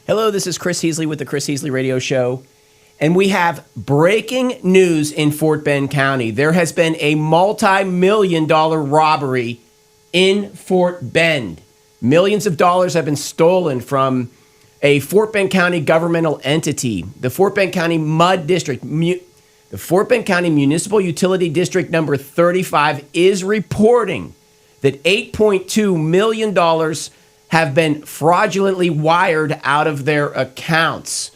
Hello, this is Chris Heasley with the Chris Heasley Radio Show. And we have breaking news in Fort Bend County. There has been a multi-million-dollar robbery in Fort Bend. Millions of dollars have been stolen from a Fort Bend County governmental entity. The Fort Bend County MUD District, the Fort Bend County Municipal Utility District number 35 is reporting that $8.2 million have been fraudulently wired out of their accounts.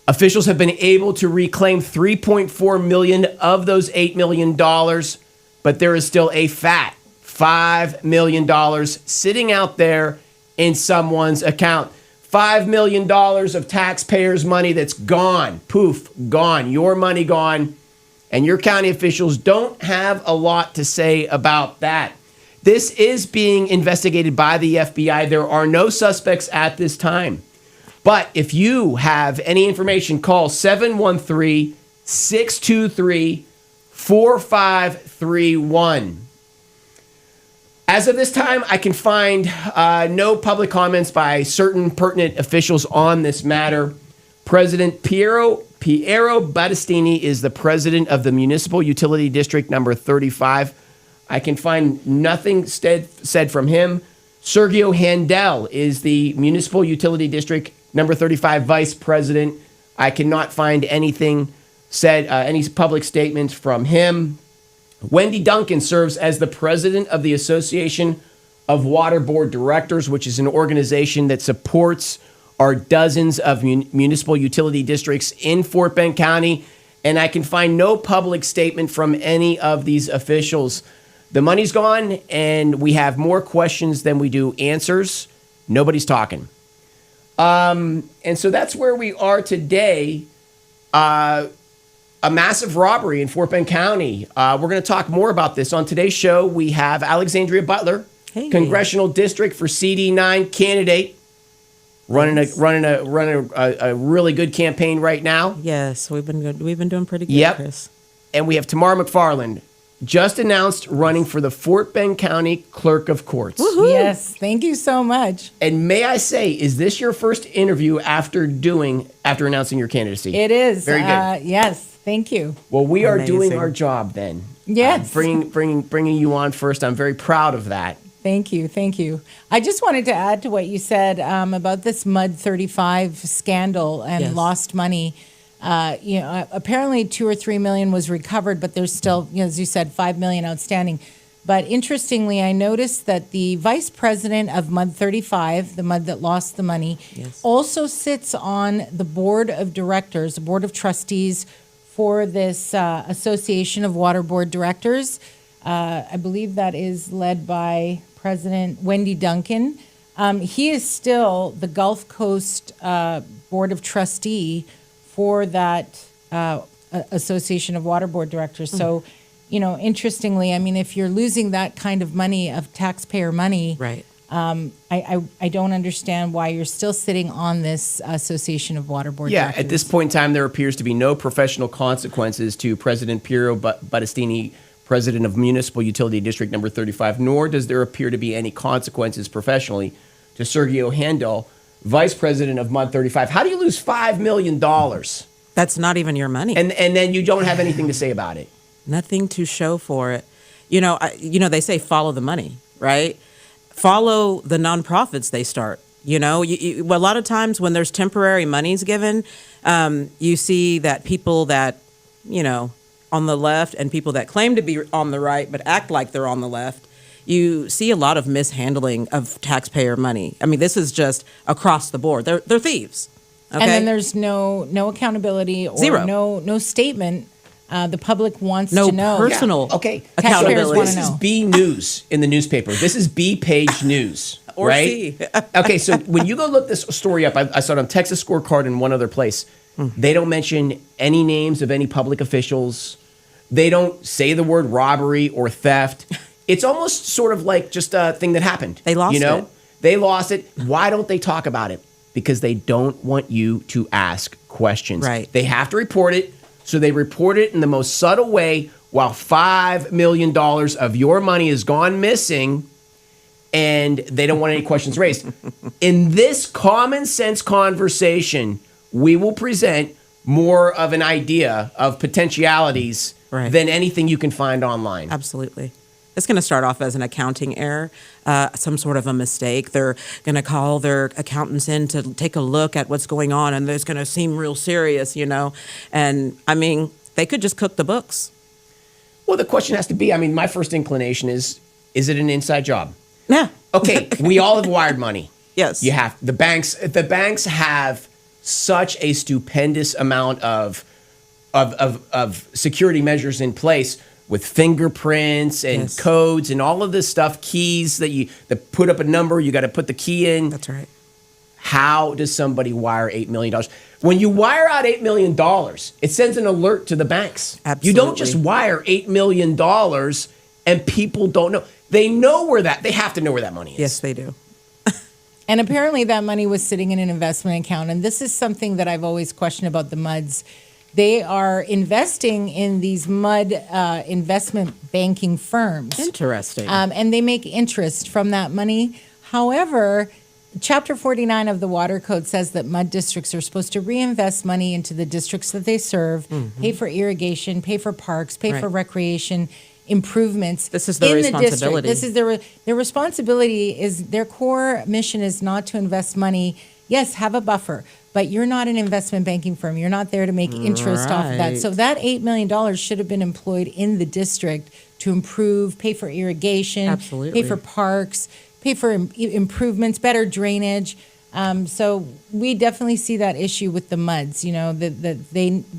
Officials have been able to reclaim $3.4 million of those $8 million, but there is still a fat $5 million sitting out there in someone's account. $5 million of taxpayers' money that's gone. Poof, gone. Your money gone. And your county officials don't have a lot to say about that. This is being investigated by the FBI. There are no suspects at this time. But if you have any information, call 713-623-4531. As of this time, I can find no public comments by certain pertinent officials on this matter. President Piero Battistini is the president of the Municipal Utility District number 35. I can find nothing said from him. Sergio Handel is the Municipal Utility District number 35 vice president. I cannot find anything said, any public statements from him. Wendy Duncan serves as the president of the Association of Water Board Directors, which is an organization that supports our dozens of municipal utility districts in Fort Bend County. And I can find no public statement from any of these officials. The money's gone, and we have more questions than we do answers. Nobody's talking. And so that's where we are today. A massive robbery in Fort Bend County. We're going to talk more about this. On today's show, we have Alexandria Butler, Congressional District for CD9 candidate, running a really good campaign right now. Yes, we've been good. We've been doing pretty good, yep. Chris. And we have Tamara McFarland, just announced running for the Fort Bend County Clerk of Courts. Woo-hoo. Yes, thank you so much. And may I say, is this your first interview after announcing your candidacy? It is. Very good. Yes, thank you. Well, we are doing our job then. Yes. Bringing you on first. I'm very proud of that. Thank you. I just wanted to add to what you said about this MUD 35 scandal and lost money. Apparently 2 or 3 million was recovered, but there's still, as you said, 5 million outstanding. But interestingly, I noticed that the vice president of MUD 35, the MUD that lost the money, also sits on the board of directors, the board of trustees for this Association of Water Board Directors. I believe that is led by President Wendy Duncan. He is still the Gulf Coast Board of Trustee for that Association of Water Board Directors. So, interestingly, I mean, if you're losing that kind of money, of taxpayer money, right? I don't understand why you're still sitting on this Association of Water Board Directors. Yeah, at this point in time, there appears to be no professional consequences to President Piero Battistini, president of Municipal Utility District number 35, nor does there appear to be any consequences professionally to Sergio Handel, vice president of MUD 35. How do you lose $5 million? That's not even your money. And then you don't have anything to say about it. Nothing to show for it. They say follow the money, right? Follow the nonprofits they start. A lot of times when there's temporary monies given, you see that people that, on the left and people that claim to be on the right but act like they're on the left, you see a lot of mishandling of taxpayer money. I mean, this is just across the board. They're thieves. Okay? And then there's no accountability or Zero. no statement. The public wants no to know. personal Taxpayers want to This know. is B News in the newspaper. This is B Page News, Or right? C. Okay, so when you go look this story up, I saw it on Texas Scorecard and one other place. They don't mention any names of any public officials. They don't say the word robbery or theft. It's almost sort of like just a thing that happened. They lost it. They lost it. Why don't they talk about it? Because they don't want you to ask questions. Right. They have to report it, so they report it in the most subtle way while $5 million of your money has gone missing. and they don't want any questions raised. In this common sense conversation, we will present more of an idea of potentialities than anything you can find online. Absolutely. It's going to start off as an accounting error, some sort of a mistake. They're going to call their accountants in to take a look at what's going on, and it's going to seem real serious, And, I mean, they could just cook the books. Well, the question has to be, my first inclination is it an inside job? Yeah. Okay, we all have wired money. Yes. You have. The banks have such a stupendous amount of security measures in place with fingerprints and codes and all of this stuff, keys that put up a number, you got to put the key in. That's right. How does somebody wire $8 million? When you wire out $8 million, it sends an alert to the banks. Absolutely. You don't just wire $8 million and people don't know. They have to know where that money is. Yes, they do. And apparently that money was sitting in an investment account. And this is something that I've always questioned about the MUDs. They are investing in these MUD investment banking firms. Interesting. And they make interest from that money. However, Chapter 49 of the Water Code says that MUD districts are supposed to reinvest money into the districts that they serve, pay for irrigation, pay for parks, pay for recreation improvements. This is their responsibility. This is their responsibility. Is their core mission is not to invest money. Yes, have a buffer, but you're not an investment banking firm. You're not there to make interest off of that. So that $8 million should have been employed in the district to improve, pay for irrigation, Absolutely. pay for parks, pay for improvements, better drainage. So we definitely see that issue with the MUDs, that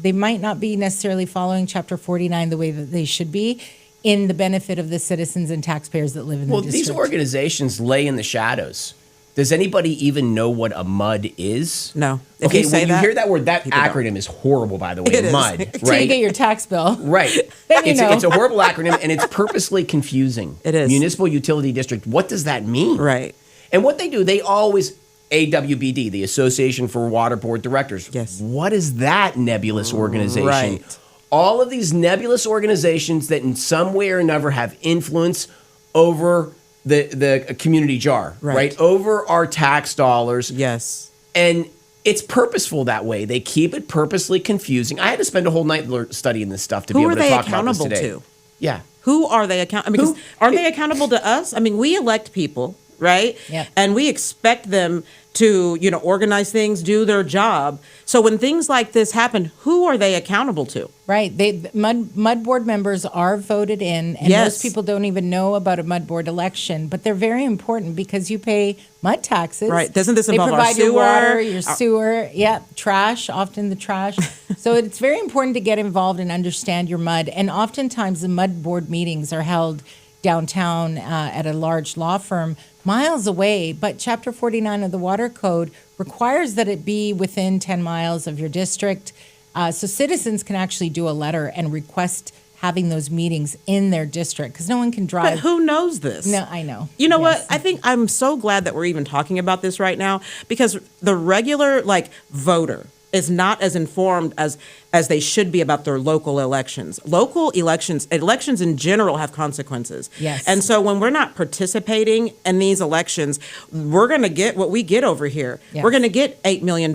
they might not be necessarily following Chapter 49 the way that they should be in the benefit of the citizens and taxpayers that live in the district. Well, these organizations lay in the shadows. Does anybody even know what a MUD is? No. If Okay, you say when you that, hear that word, that people acronym don't. is horrible, by the way. It is. MUD, Until you right? get your tax bill. Right. Then you know. It's a horrible acronym, and it's purposely confusing. It is. Municipal Utility District. What does that mean? Right. And what they do, they always, AWBD, the Association for Water Board Directors. Yes. What is that nebulous organization? Right. All of these nebulous organizations that in some way or another have influence over the community jar, right? Over our tax dollars. Yes. And it's purposeful that way. They keep it purposely confusing. I had to spend a whole night studying this stuff to be able to talk about this today. Who are they accountable to? Yeah. Who are they accountable? Because aren't they accountable to us? I mean, we elect people, right? Yep. And we expect them to, organize things, do their job. So when things like this happen, who are they accountable to? Right. MUD board members are voted in, and Yes. most people don't even know about a MUD board election, but they're very important because you pay MUD taxes. Right. Doesn't this They involve our provide your sewer? water, your sewer, trash, often the trash. So it's very important to get involved and understand your MUD. And oftentimes the MUD board meetings are held downtown at a large law firm miles away, but Chapter 49 of the Water Code requires that it be within 10 miles of your district. So citizens can actually do a letter and request having those meetings in their district because no one can drive. But who knows this? No, I know. You know Yes. what? I think I'm so glad that we're even talking about this right now because the regular voter is not as informed as they should be about their local elections. Local elections in general have consequences. Yes. And so when we're not participating in these elections, we're going to get what we get over here. Yes. We're going to get $8 million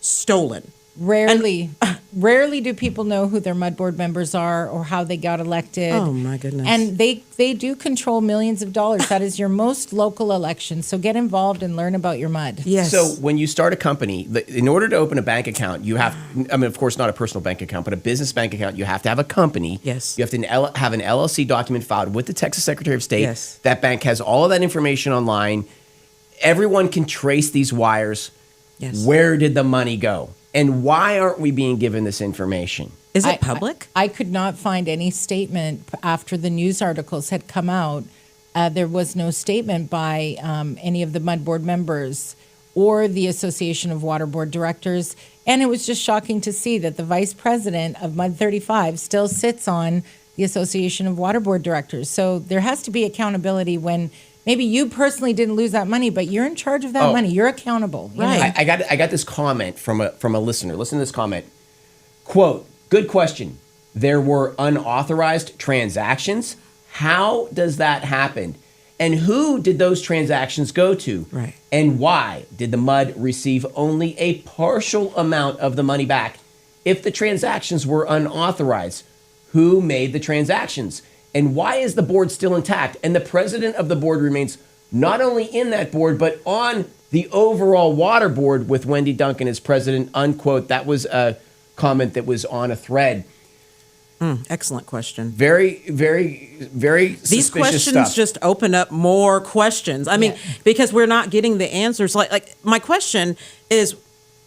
stolen. Rarely do people know who their MUD board members are or how they got elected. Oh, my goodness. And they do control millions of dollars. That is your most local election. So get involved and learn about your MUD. Yes. So when you start a company, in order to open a bank account, you have, of course, not a personal bank account, but a business bank account, you have to have a company. Yes. You have to have an LLC document filed with the Texas Secretary of State. Yes. That bank has all of that information online. Everyone can trace these wires. Yes. Where did the money go? And why aren't we being given this information? Is it public? I could not find any statement after the news articles had come out. There was no statement by any of the MUD board members or the Association of Water Board Directors. And it was just shocking to see that the vice president of MUD 35 still sits on the Association of Water Board Directors. So there has to be accountability when maybe you personally didn't lose that money, but you're in charge of that money. You're accountable. You know? I got this comment from a listener. Listen to this comment. Quote, good question. There were unauthorized transactions. How does that happen? And who did those transactions go to? Right. And why did the MUD receive only a partial amount of the money back if the transactions were unauthorized? Who made the transactions? And why is the board still intact? And the president of the board remains not only in that board, but on the overall water board with Wendy Duncan as president, unquote. That was a comment that was on a thread. Excellent question. Very, very, very These suspicious questions stuff. just open up more questions. I mean, because we're not getting the answers. Like my question is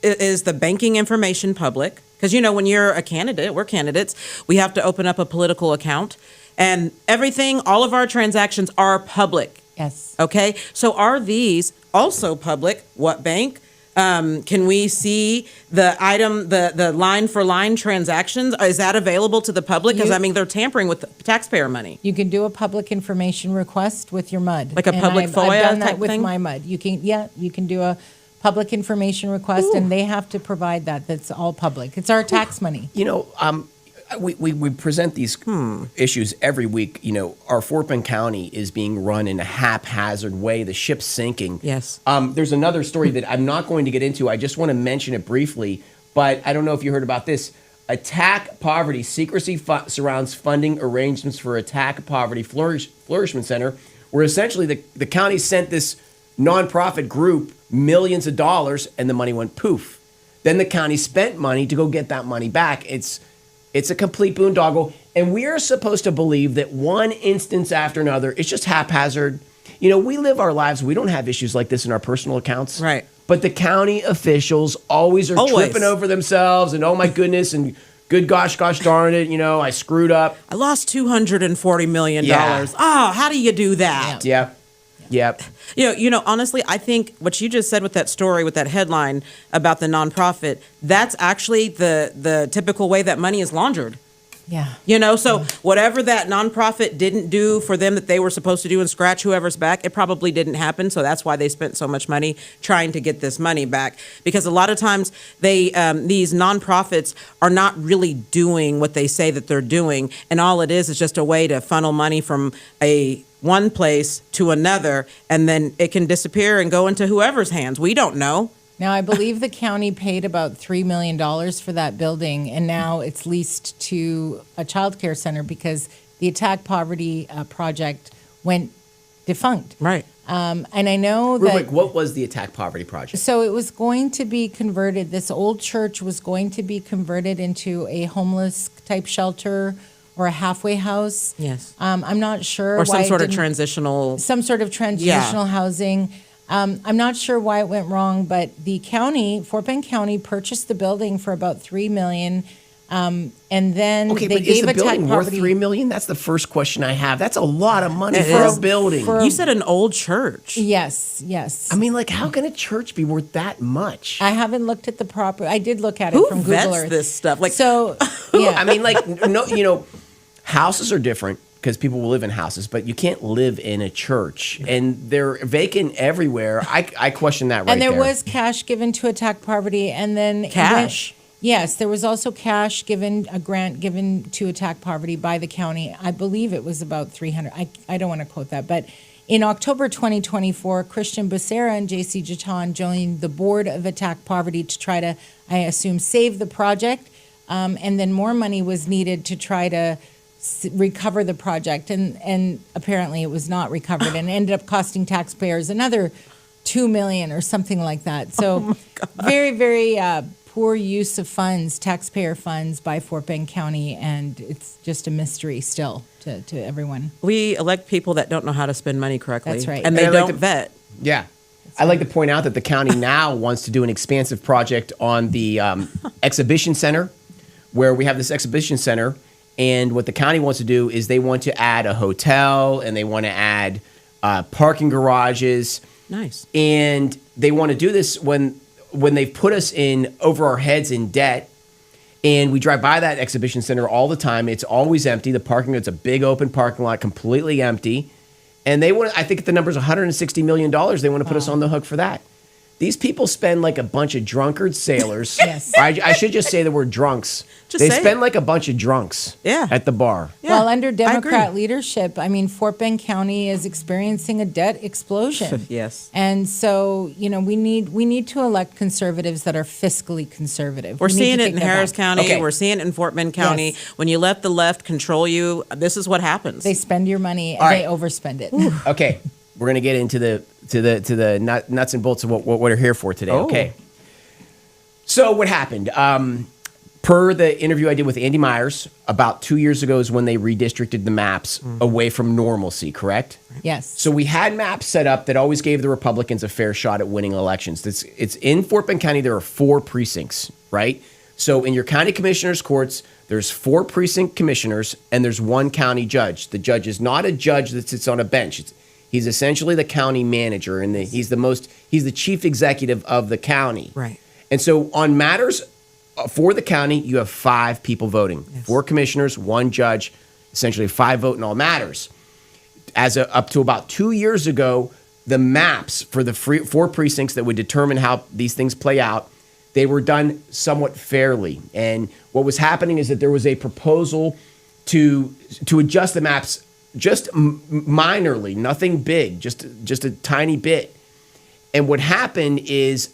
the banking information public? Because, when you're a candidate, we're candidates, we have to open up a political account. And everything, all of our transactions are public. Yes. Okay? So are these also public? What bank? Can we see the item, the line for line transactions? Is that available to the public? Because they're tampering with taxpayer money. You can do a public information request with your MUD. Like a public FOIA I've done that type with thing? my MUD. You can do a public information request, and they have to provide that. That's all public. It's our tax money. We present these issues every week. Our Fort Bend County is being run in a haphazard way. The ship's sinking. Yes. There's another story that I'm not going to get into. I just want to mention it briefly, but I don't know if you heard about this. Attack Poverty. Secrecy surrounds funding arrangements for Attack Poverty Flourishment Center, where essentially the county sent this nonprofit group millions of dollars, and the money went poof. Then the county spent money to go get that money back. It's a complete boondoggle, and we are supposed to believe that one instance after another, it's just haphazard. We live our lives. We don't have issues like this in our personal accounts. Right. But the county officials always are tripping over themselves, and oh my goodness, and good gosh darn it, I screwed up. I lost $240 million. Yeah. Oh, how do you do that? Yeah. Yep. Honestly, I think what you just said with that story, with that headline about the nonprofit, that's actually the typical way that money is laundered. Yeah. So whatever that nonprofit didn't do for them that they were supposed to do and scratch whoever's back, it probably didn't happen. So that's why they spent so much money trying to get this money back. Because a lot of times these nonprofits are not really doing what they say that they're doing. And all it is just a way to funnel money from one place to another, and then it can disappear and go into whoever's hands. We don't know. Now, I believe the county paid about $3 million for that building, and now it's leased to a child care center because the Attack Poverty project went defunct. Right. And I know that... Rick, what was the Attack Poverty project? So it was going to be converted, this old church was going to be converted into a homeless type shelter or a halfway house. Yes. I'm not sure Or some why it sort of didn't- transitional. some sort of transitional housing. I'm not sure why it went wrong, but the county, Fort Bend County, purchased the building for about $3 million, and then Okay, they but is gave the Attack building worth Poverty. $3 million? That's the first question I have. That's a lot of money It for is. a building. For- You said an old church. Yes. I mean, how can a church be worth that much? I haven't looked at the proper. I did look at it Who from Google vets Earth. this stuff? So yeah, I mean, houses are different because people will live in houses, but you can't live in a church, and they're vacant everywhere. I question that right and there there. was cash given to Attack Poverty, and then Cash? Yes, there was also cash given, a grant given to Attack Poverty by the county. I believe it was about 300. I don't want to quote that, but in October 2024, Christian Becerra and J.C. Jatan joined the board of Attack Poverty to try to, I assume, save the project, and then more money was needed to try to recover the project, and apparently it was not recovered and ended up costing taxpayers another $2 million or something like that. So very, very poor use of funds, taxpayer funds by Fort Bend County, and it's just a mystery still to everyone. We elect people that don't know how to spend money correctly. That's right. And they And I like don't to- vet. Yeah. I'd like to point out that the county now wants to do an expansive project on the exhibition center, where we have this exhibition center. And what the county wants to do is they want to add a hotel, and they want to add parking garages. Nice. And they want to do this when they've put us in over our heads in debt. And we drive by that exhibition center all the time. It's always empty. The parking lot's a big open parking lot, completely empty. And they want, I think the number's $160 million. They want to put us on the hook for that. These people spend like a bunch of drunkard sailors. Yes. I should just say the word drunks. They say spend it. like a bunch of drunks Yeah. at the bar. Yeah, Well, under I Democrat agree. leadership, I mean, Fort Bend County is experiencing a debt explosion. Yes. And so, we need to elect conservatives that are fiscally conservative. We're We need seeing to it take in that Harris back. County. Okay. We're seeing it in Fort Bend County. Yes. When you let the left control you, this is what happens. They spend your money and All they right. overspend it. Okay, we're gonna get into the nuts and bolts of what we're here for today. Oh. Okay. So what happened? Per the interview I did with Andy Myers about 2 years ago is when they redistricted the maps away from normalcy. Correct? Yes. So we had maps set up that always gave the Republicans a fair shot at winning elections. It's in Fort Bend County. There are 4 precincts, right? So in your county commissioners' courts, there's 4 precinct commissioners and there's 1 county judge. The judge is not a judge that sits on a bench. He's essentially the county manager, and he's the chief executive of the county. Right. And so on matters for the county, you have 5 people voting, Yes. 4 commissioners, 1 judge, essentially 5 vote in all matters. Up to about 2 years ago, the maps for the 4 precincts that would determine how these things play out, they were done somewhat fairly. And what was happening is that there was a proposal to adjust the maps just minorly, nothing big, just a tiny bit. And what happened is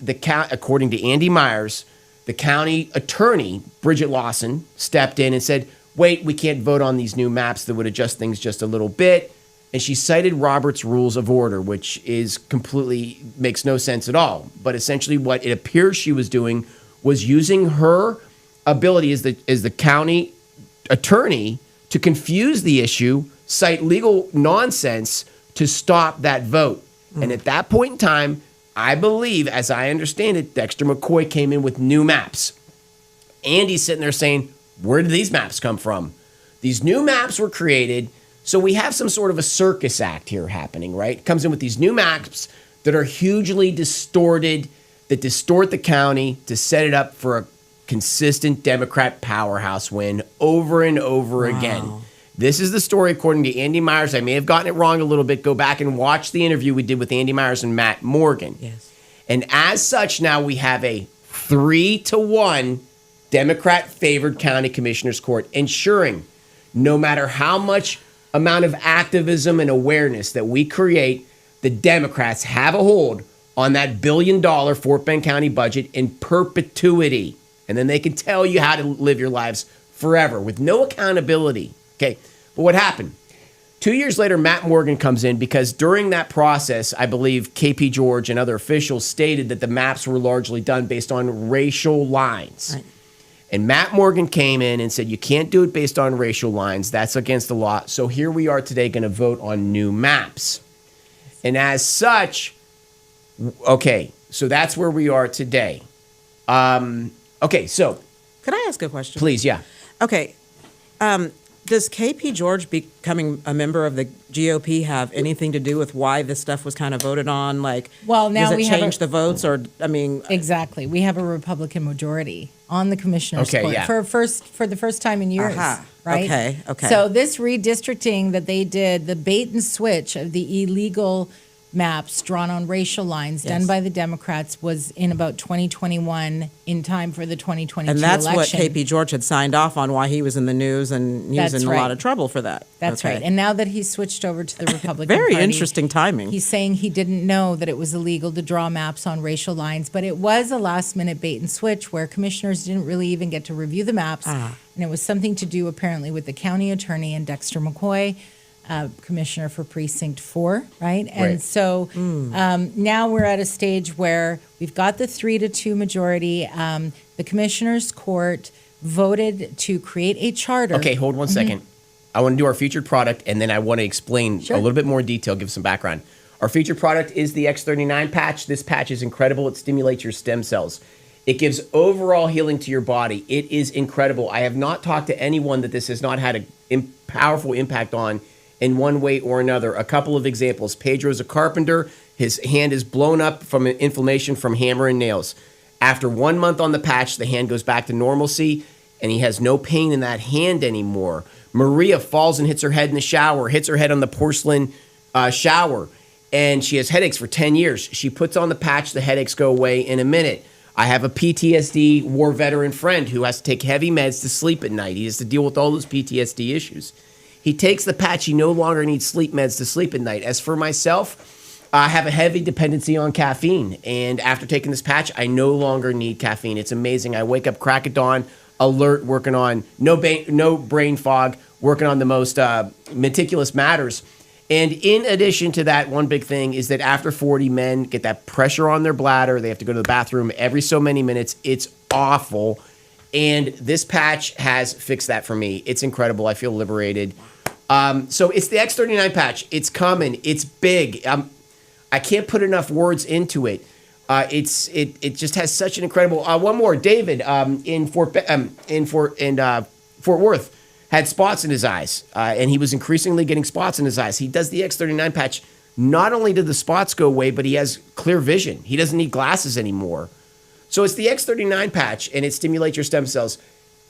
according to Andy Myers, the county attorney, Bridget Lawson, stepped in and said, wait, we can't vote on these new maps that would adjust things just a little bit. And she cited Robert's Rules of Order, which makes no sense at all. But essentially what it appears she was doing was using her ability as the county attorney to confuse the issue, cite legal nonsense to stop that vote. And at that point in time, I believe, as I understand it, Dexter McCoy came in with new maps. Andy's sitting there saying, where did these maps come from? These new maps were created, so we have some sort of a circus act here happening, right? Comes in with these new maps that are hugely distorted, that distort the county to set it up for a consistent Democrat powerhouse win over and over again. This is the story according to Andy Myers. I may have gotten it wrong a little bit. Go back and watch the interview we did with Andy Myers and Matt Morgan. Yes. And as such, now we have a 3-1 Democrat-favored county commissioners court, ensuring no matter how much amount of activism and awareness that we create, the Democrats have a hold on that $1 billion Fort Bend County budget in perpetuity. And then they can tell you how to live your lives forever with no accountability. Okay, but what happened? 2 years later, Matt Morgan comes in because during that process, I believe KP George and other officials stated that the maps were largely done based on racial lines. Right. And Matt Morgan came in and said, you can't do it based on racial lines. That's against the law. So here we are today going to vote on new maps. And as such, okay, so that's where we are today. Okay, so Could I ask a question? please, yeah. Okay. Does KP George becoming a member of the GOP have anything to do with why this stuff was kind of voted on? Like, Well, now does it we have change a- the votes, or I mean, Exactly. We have a Republican majority on the commissioners' Okay, court yeah. for the first time in years, Aha. right? Okay. So this redistricting that they did, the bait and switch of the illegal maps drawn on racial lines done Yes. by the Democrats was in about 2021 in time for the 2022 and that's election. what KP George had signed off on, why he was in the news, and he was That's in a right. lot of trouble for that. That's Okay. right. And now that he's switched over to the Republican Very Party, interesting timing. he's saying he didn't know that it was illegal to draw maps on racial lines, but it was a last minute bait and switch where commissioners didn't really even get to review the maps. And it was something to do apparently with the county attorney and Dexter McCoy, commissioner for Precinct 4, right? And Right. so now we're at a stage where we've got the 3-2 majority. The commissioners' court voted to create a charter. Okay, hold one second. I want to do our featured product, and then I want to explain Sure. a little bit more detail, give some background. Our featured product is the X39 patch. This patch is incredible. It stimulates your stem cells. It gives overall healing to your body. It is incredible. I have not talked to anyone that this has not had a powerful impact on in one way or another. A couple of examples. Pedro's a carpenter. His hand is blown up from inflammation from hammering nails. After 1 month on the patch, the hand goes back to normalcy, and he has no pain in that hand anymore. Maria falls and hits her head in the shower, hits her head on the porcelain shower, and she has headaches for 10 years. She puts on the patch, the headaches go away in a minute. I have a PTSD war veteran friend who has to take heavy meds to sleep at night. He has to deal with all those PTSD issues. He takes the patch. He no longer needs sleep meds to sleep at night. As for myself, I have a heavy dependency on caffeine. And after taking this patch, I no longer need caffeine. It's amazing. I wake up crack of dawn, alert, working on no brain fog, working on the most meticulous matters. And in addition to that, one big thing is that after 40, men get that pressure on their bladder. They have to go to the bathroom every so many minutes. It's awful. And this patch has fixed that for me. It's incredible. I feel liberated. So it's the X39 patch. It's coming. It's big. I can't put enough words into it. It just has such an incredible. One more, David in Fort Worth had spots in his eyes, and he was increasingly getting spots in his eyes. He does the X39 patch. Not only did the spots go away, but he has clear vision. He doesn't need glasses anymore. So it's the X39 patch, and it stimulates your stem cells.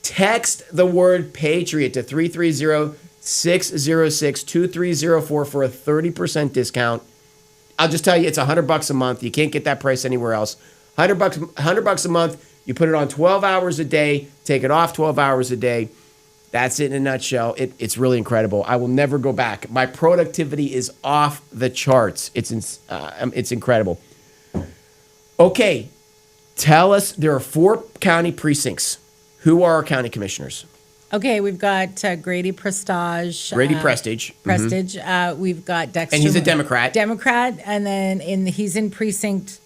Text the word Patriot to 330-606-2304 for a 30% discount. I'll just tell you, it's $100 a month. You can't get that price anywhere else. $100 a month. You put it on 12 hours a day. Take it off 12 hours a day. That's it in a nutshell. It's really incredible. I will never go back. My productivity is off the charts. It's incredible. Okay, tell us. There are 4 county precincts. Who are our county commissioners? Okay, we've got Grady Prestige. Grady Prestige. Prestige. We've got Dexter. And he's a Democrat. Democrat, and then he's in precinct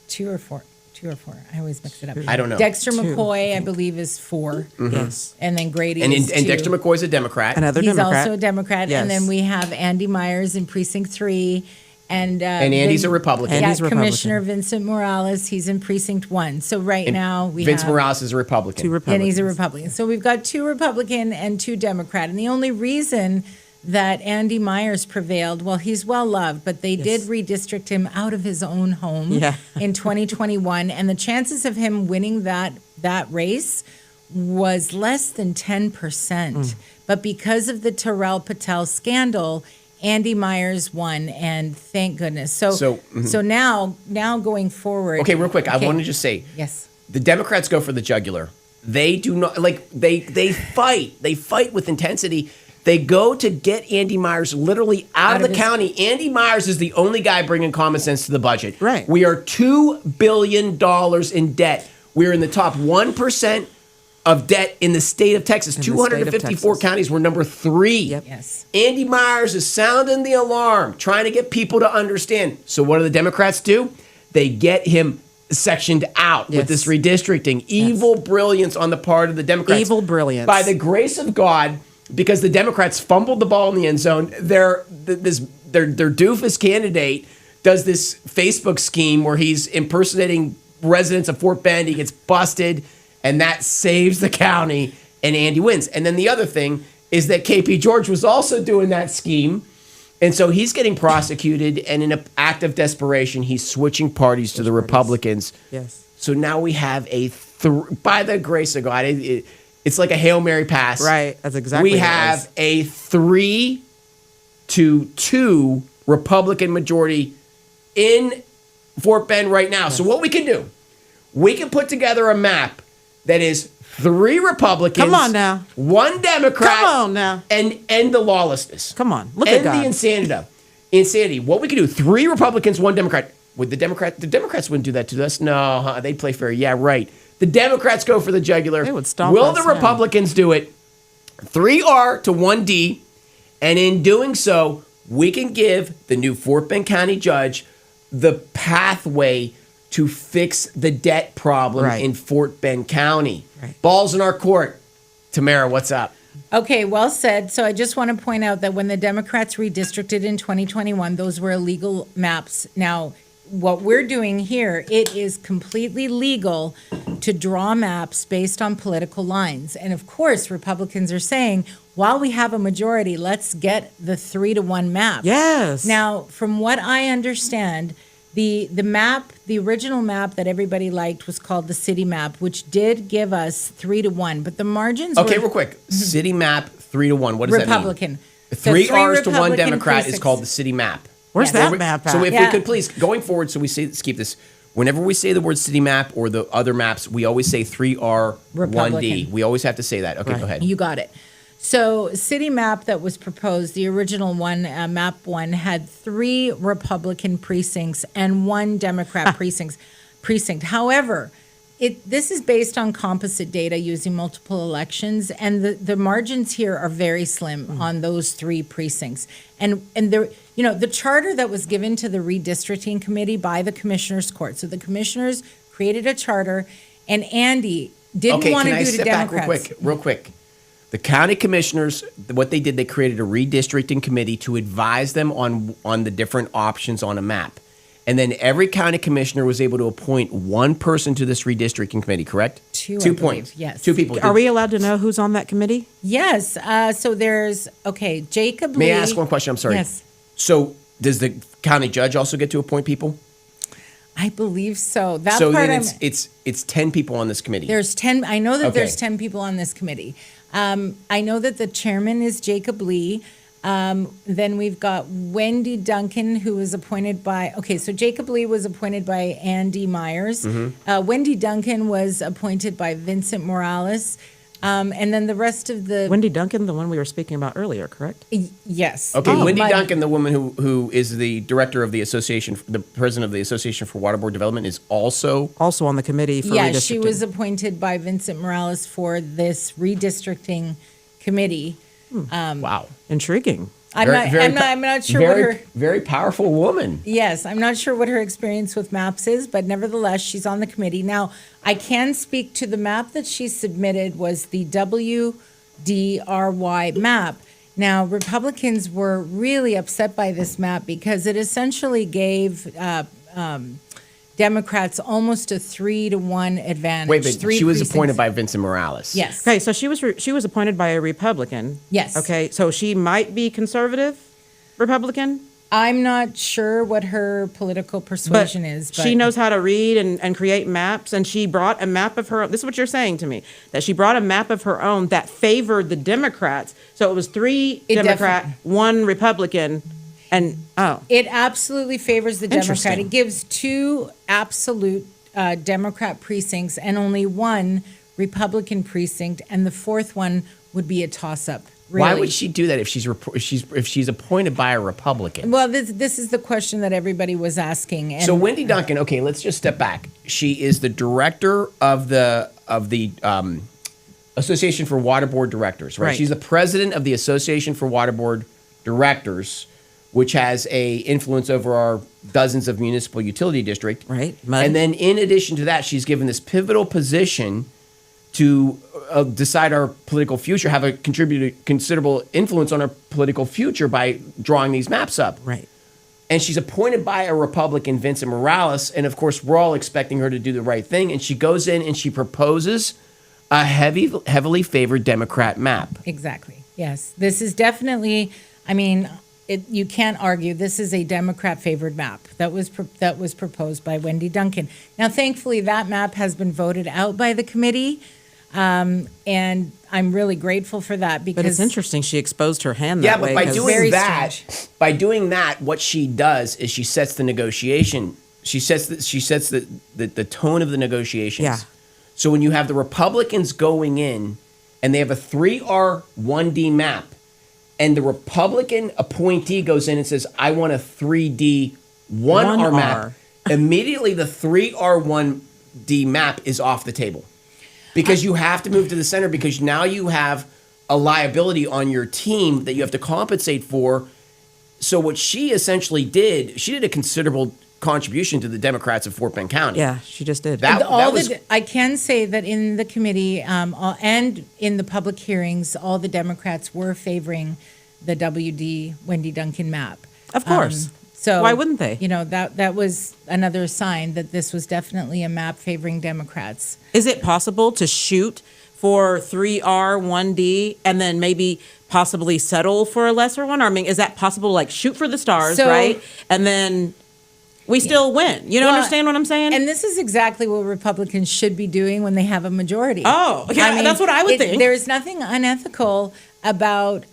2 or 4. 2 or 4. I always mix it up. I don't know. Dexter McCoy, I believe, is 4. Yes. And then Grady And is 2. Dexter McCoy's a Democrat. Another He's Democrat. also a Democrat. Yes. And then we have Andy Myers in precinct 3. And Andy's a Republican. Yeah, Andy's Republican. Commissioner Vincent Morales, he's in precinct 1. So now we Vince have... Morales is a Republican. 2 Republicans. And he's a Republican. So we've got 2 Republican and 2 Democrat. And the only reason that Andy Myers prevailed, well, he's well loved, but they did redistrict him out of his own home in 2021. And the chances of him winning that race was less than 10%. But because of the Terrell Patel scandal, Andy Myers won, and thank goodness. So now going forward. Okay, real quick, I want to just say, yes, the Democrats go for the jugular. They do not they fight. They fight with intensity. They go to get Andy Myers literally out of the county. Andy Myers is the only guy bringing common sense to the budget. Right. We are $2 billion in debt. We're in the top 1% of debt in the state of Texas. 254 counties. We're number 3. Yep. yes. Andy Myers is sounding the alarm, trying to get people to understand. So what do the Democrats do? They get him sectioned out with this redistricting. Evil brilliance on the part of the Democrats. Evil brilliance. By the grace of God, because the Democrats fumbled the ball in the end zone, their doofus candidate does this Facebook scheme where he's impersonating residents of Fort Bend. He gets busted, and that saves the county, and Andy wins. And then the other thing is that KP George was also doing that scheme, and so he's getting prosecuted, and in an act of desperation, he's switching parties to the Republicans. Yes. So now we have by the grace of God, it's like a Hail Mary pass. Right, that's exactly We what it have is. a 3-2 Republican majority in Fort Bend right now. Yes. So what we can do, we can put together a map that is 3 Republicans. Come on now. 1 Democrat. Come on now. And end the lawlessness. Come on. Look end at God. the insanity. What we can do, 3 Republicans, 1 Democrat. Would the Democrats wouldn't do that to us? No, they'd play fair. Yeah, right. The Democrats go for the jugular. They would stomp Will us the down. Republicans do it? 3R to 1D. And in doing so, we can give the new Fort Bend County judge the pathway to fix the debt problem in Fort Bend County. Right. Balls in our court. Tamara, what's up? Okay, well said. So I just want to point out that when the Democrats redistricted in 2021, those were illegal maps. Now, what we're doing here, it is completely legal to draw maps based on political lines. And of course, Republicans are saying, while we have a majority, let's get the 3-1 map. Yes. Now, from what I understand, the map, the original map that everybody liked was called the city map, which did give us 3-1, but the margins Okay, were real quick. City map 3-1. What does Republican. that mean? 3 R's to 1 Republican Democrat is precincts. called the city map. Where's Yes. that map at? So if Yeah. we could please, going forward, so we say, let's keep this. Whenever we say the word city map or the other maps, we always say 3R 1D. Republican. We always have to say that. Okay, go ahead. You got it. So, city map that was proposed, the original one, map one, had 3 Republican precincts and 1 Democrat precinct. However, this is based on composite data using multiple elections, and the margins here are very slim on those 3 precincts. And there, the charter that was given to the redistricting committee by the commissioners' court. So the commissioners created a charter, and Andy didn't want to do to Democrats. Real quick. The county commissioners, what they did, they created a redistricting committee to advise them on the different options on a map. And then every county commissioner was able to appoint 1 person to this redistricting committee, correct? 2, I 2 believe, points. yes. 2 people. Are we allowed to know who's on that committee? Yes. So there's Jacob Lee. May I ask one question? I'm sorry. Yes. So does the county judge also get to appoint people? I believe so. That So part then it's 10 people on this committee. there's 10. I know that Okay. there's 10 people on this committee. I know that the chairman is Jacob Lee. Then we've got Wendy Duncan, who was appointed by. Okay, so Jacob Lee was appointed by Andy Myers. Wendy Duncan was appointed by Vincent Morales. And then the rest of the Wendy Duncan, the one we were speaking about earlier, correct? yes. Okay, Wendy my- Duncan, the woman who is the director of the association, the president of the Association for Waterboard Development, is also. Also on the committee for Yeah, redistricting. she was appointed by Vincent Morales for this redistricting committee. Wow. Intriguing. I'm not sure what her. Very powerful woman. Yes, I'm not sure what her experience with maps is, but nevertheless, she's on the committee. Now, I can speak to the map that she submitted was the WDRY map. Now, Republicans were really upset by this map because it essentially gave Democrats almost a 3-to-1 advantage. Wait, but Three she was precincts. appointed by Vincent Morales. Yes. Okay, so she was appointed by a Republican. Yes. Okay, so she might be conservative Republican, I'm not sure what her political but persuasion is. But she knows how to read and create maps, and she brought a map of her own. This is what you're saying to me, that she brought a map of her own that favored the Democrats. So it was 3 It Democrat, 1 Republican, and It absolutely favors the Democrat. Interesting. It gives 2 absolute Democrat precincts and only 1 Republican precinct, and the 4th one would be a toss-up. Really. Why would she do that if she's appointed by a Republican? Well, this is the question that everybody was asking. And So Wendy Duncan, okay, let's just step back. She is the director of the Association for Waterboard Directors, right? Right. She's the president of the Association for Waterboard Directors, which has a influence over our dozens of municipal utility district. Right. Mud. And then in addition to that, she's given this pivotal position to decide our political future, have a considerable influence on our political future by drawing these maps up. right. And she's appointed by a Republican, Vincent Morales, and of course we're all expecting her to do the right thing. And she goes in and she proposes a heavily favored Democrat map. Exactly. Yes. This is definitely, I mean, you can't argue this is a Democrat-favored map that was proposed by Wendy Duncan. Now, thankfully, that map has been voted out by the committee, and I'm really grateful for that because But it's interesting she exposed her hand Yeah, that but way. by 'cause- Very doing that, what she does is she sets the negotiation. She sets the tone of the negotiations. Yeah. So when you have the Republicans going in and they have a 3R1D map, and the Republican appointee goes in and says, "I want a 3D 1R map," 1R. immediately the 3R1D map is off the table. Because you have to move to the center because now you have a liability on your team that you have to compensate for. So what she essentially did, she did a considerable contribution to the Democrats of Fort Bend County. Yeah, she just did. That was I can say that in the committee and in the public hearings, all the Democrats were favoring the WD Wendy Duncan map. Of course. So Why wouldn't they? You know, that was another sign that this was definitely a map favoring Democrats. Is it possible to shoot for 3R, 1D, and then maybe possibly settle for a lesser one? Or, I mean, is that possible? Like, shoot for the stars, So- right? And then we still win. You Well, understand what I'm saying? And this is exactly what Republicans should be doing when they have a majority. Oh, yeah, that's what I would think. There's nothing unethical about,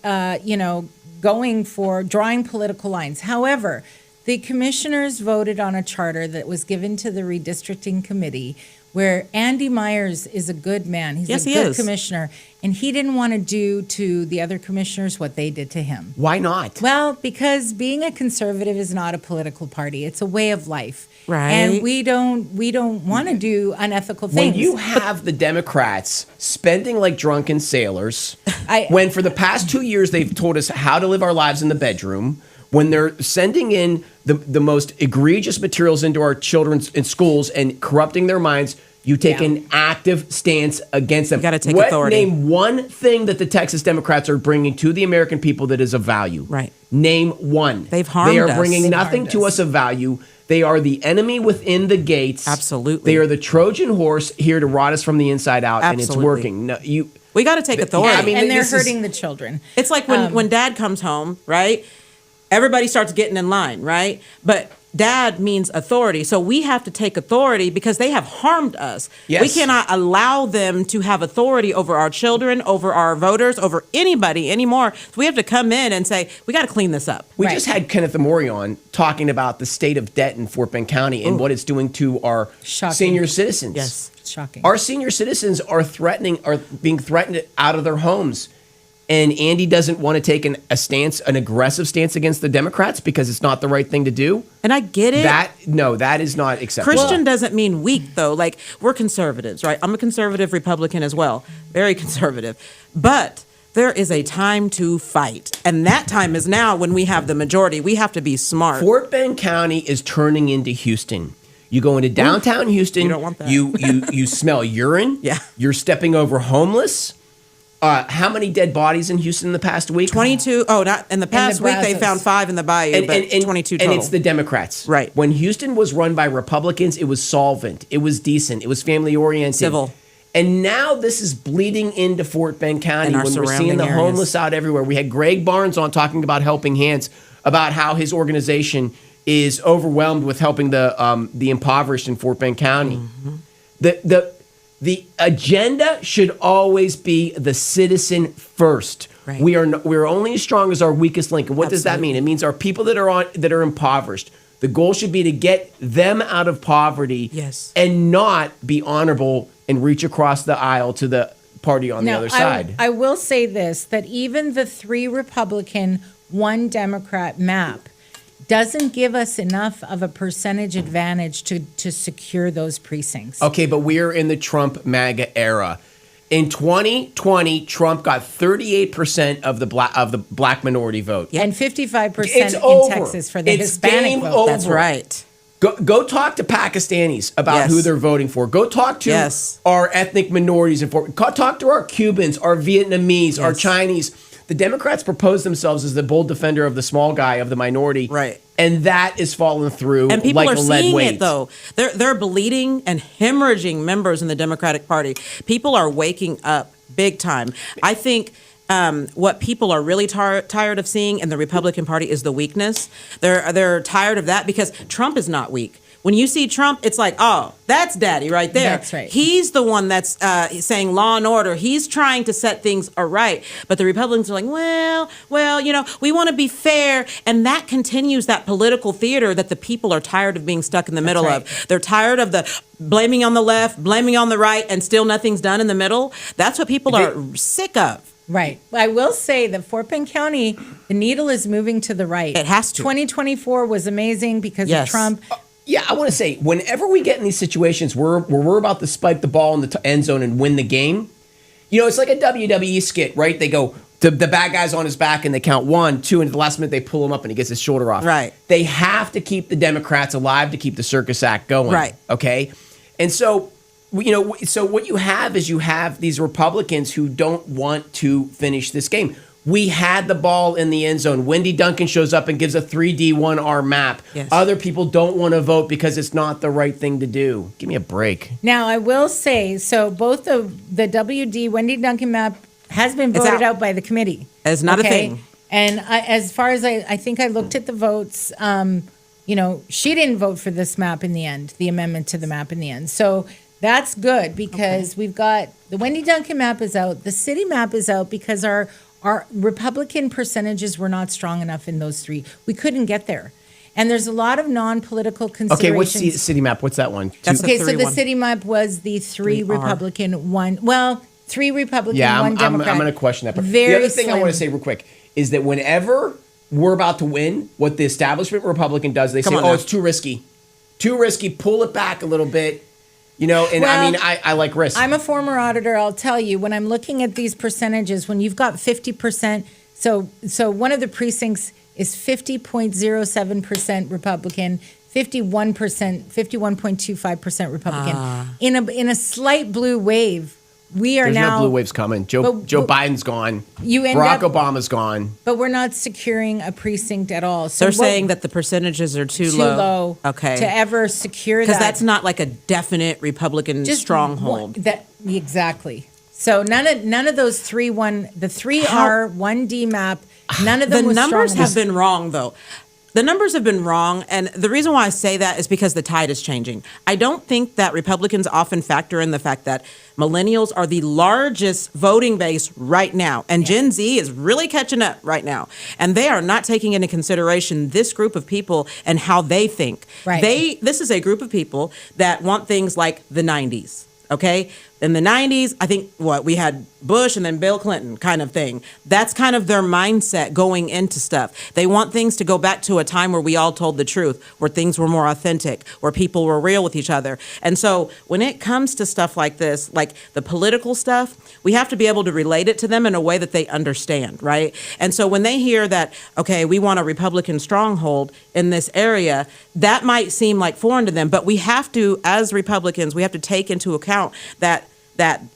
going for drawing political lines. However, The commissioners voted on a charter that was given to the redistricting committee where Andy Myers is a good man. He's Yes, a he good is. commissioner. And he didn't want to do to the other commissioners what they did to him. Why not? Well, because being a conservative is not a political party. It's a way of life. Right. And we don't want to do unethical things. When you have the Democrats spending like drunken sailors, I- when for the past 2 years they've told us how to live our lives in the bedroom, when they're sending in the most egregious materials into our children's in schools and corrupting their minds, you take Yeah. an active stance against them. You gotta take authority. Name one thing that the Texas Democrats are bringing to the American people that is of value. Right. Name one. They've harmed They are us. bringing They've nothing harmed to us. us of value. They are the enemy within the gates. Absolutely. They are the Trojan horse here to rot us from the inside out, and it's Absolutely. working. No, We got to take authority. I mean, and they're this is- hurting the children. It's like when dad comes home, right? Everybody starts getting in line, right? But dad means authority. So we have to take authority because they have harmed us. Yes. We cannot allow them to have authority over our children, over our voters, over anybody anymore. So we have to come in and say, we got to clean this up. We Right. just had Kenneth Amori on talking about the state of debt in Fort Bend County and what it's doing to our Shocking. senior citizens. Yes. Shocking. Our senior citizens are being threatened out of their homes. And Andy doesn't want to take an aggressive stance against the Democrats because it's not the right thing to do. And I get it. That is not acceptable. Christian doesn't mean weak, though. Like, we're conservatives, right? I'm a conservative Republican as well, very conservative. But there is a time to fight. And that time is now when we have the majority. We have to be smart. Fort Bend County is turning into Houston. You go into downtown Houston. You don't want that. You smell urine. Yeah. You're stepping over homeless. How many dead bodies in Houston in the past week? 22. Oh, not in the past week, they Brazos. found 5 in the bayou, but 22 total. And it's the Democrats. Right. When Houston was run by Republicans, it was solvent. It was decent. It was family oriented. Civil. And now this is bleeding into Fort Bend County And our when we're seeing surrounding the areas. homeless out everywhere. We had Greg Barnes on talking about Helping Hands, about how his organization is overwhelmed with helping the impoverished in Fort Bend County. Mm-hmm. The agenda should always be the citizen first. Right. We're only as strong as our weakest link. And what does that Absolutely. mean? It means our people that are impoverished. The goal should be to get them out of poverty, Yes. and not be honorable and reach across the aisle to the party on the other side. I will say this, that even the 3 Republican, 1 Democrat map doesn't give us enough of a percentage advantage to secure those precincts. Okay, but we're in the Trump MAGA era. In 2020, Trump got 38% of the black minority vote. And 55% It's in over. Texas for the It's Hispanic game vote. over. That's right. Go talk to Pakistanis about Yes. who they're voting for. Go talk to Yes. our ethnic minorities. Talk to our Cubans, our Vietnamese, our Yes. Chinese. The Democrats propose themselves as the bold defender of the small guy, of the minority. Right. And that is falling through And people like are a lead seeing weight. it, though. They're bleeding and hemorrhaging members in the Democratic Party. People are waking up big time. I think what people are really tired of seeing in the Republican Party is the weakness. They're tired of that because Trump is not weak. When you see Trump, it's like, oh, that's daddy right there. That's right. He's the one that's saying law and order. He's trying to set things right. But the Republicans are like, well, we want to be fair. And that continues that political theater that the people are tired of being stuck in the middle right. of. They're tired of the blaming on the left, blaming on the right, and still nothing's done in the middle. That's what people are sick of. Right. I will say that Fort Bend County, the needle is moving to the right. It has to. 2024 was amazing because Yes. of Trump. Yeah, I want to say, whenever we get in these situations where we're about to spike the ball in the end zone and win the game, it's like a WWE skit, right? They go, the bad guy's on his back and they count 1, 2, and at the last minute they pull him up and he gets his shoulder off. Right. They have to keep the Democrats alive to keep the circus act going. Right. Okay? And so, so what you have is you have these Republicans who don't want to finish this game. We had the ball in the end zone. Wendy Duncan shows up and gives a 3D1R map. Yes. Other people don't want to vote because it's not the right thing to do. Give me a break. Now, I will say, so both the WD Wendy Duncan map has been It's voted out. out by the committee. It's not a thing. And as far as I think I looked at the votes, she didn't vote for this map in the end, the amendment to the map in the end. So that's good because we've got the Wendy Duncan map is out. The city map is out because our Republican percentages were not strong enough in those 3. We couldn't get there. And there's a lot of non-political Okay, considerations. what's the city map? What's that one? That's Okay, the so the 3-1. city map was the 3 3R. Republican, 1, well, 3 Republican, Yeah, 1 I'm Democrat. going to question that. But the Very other thing I slim. want to say real quick is that whenever we're about to win, what the establishment Republican does, they Come say, on "Oh, now. it's too risky, pull it back a little bit." And I Well, mean, I like risk. I'm a former auditor. I'll tell you, when I'm looking at these percentages, when you've got 50%, so one of the precincts is 50.07% Republican, 51.25% Republican. In a slight blue wave, we are There's now. no blue waves coming. Joe but- Biden's gone. You end Barack up- Obama's gone. But we're not securing a precinct at all. So They're what- saying that the percentages are too low. Okay. to ever secure that. Because that's not like a definite Republican stronghold. Exactly. So none of those 3-1, the 3R 1D map, none of them The was numbers strong have been wrong, though. The numbers have been wrong, and the reason why I say that is because the tide is changing. I don't think that Republicans often factor in the fact that millennials are the largest voting base right now, and Gen Z is really catching up right now, and they are not taking into consideration this group of people and how they think. Right. This is a group of people that want things like the 90s. Okay. In the 90s, I think we had Bush and then Bill Clinton kind of thing. That's kind of their mindset going into stuff. They want things to go back to a time where we all told the truth, where things were more authentic, where people were real with each other. And so when it comes to stuff like this, like the political stuff, we have to be able to relate it to them in a way that they understand, right? And so when they hear that, okay, we want a Republican stronghold in this area, that might seem like foreign to them, but we have to, as Republicans, we have to take into account that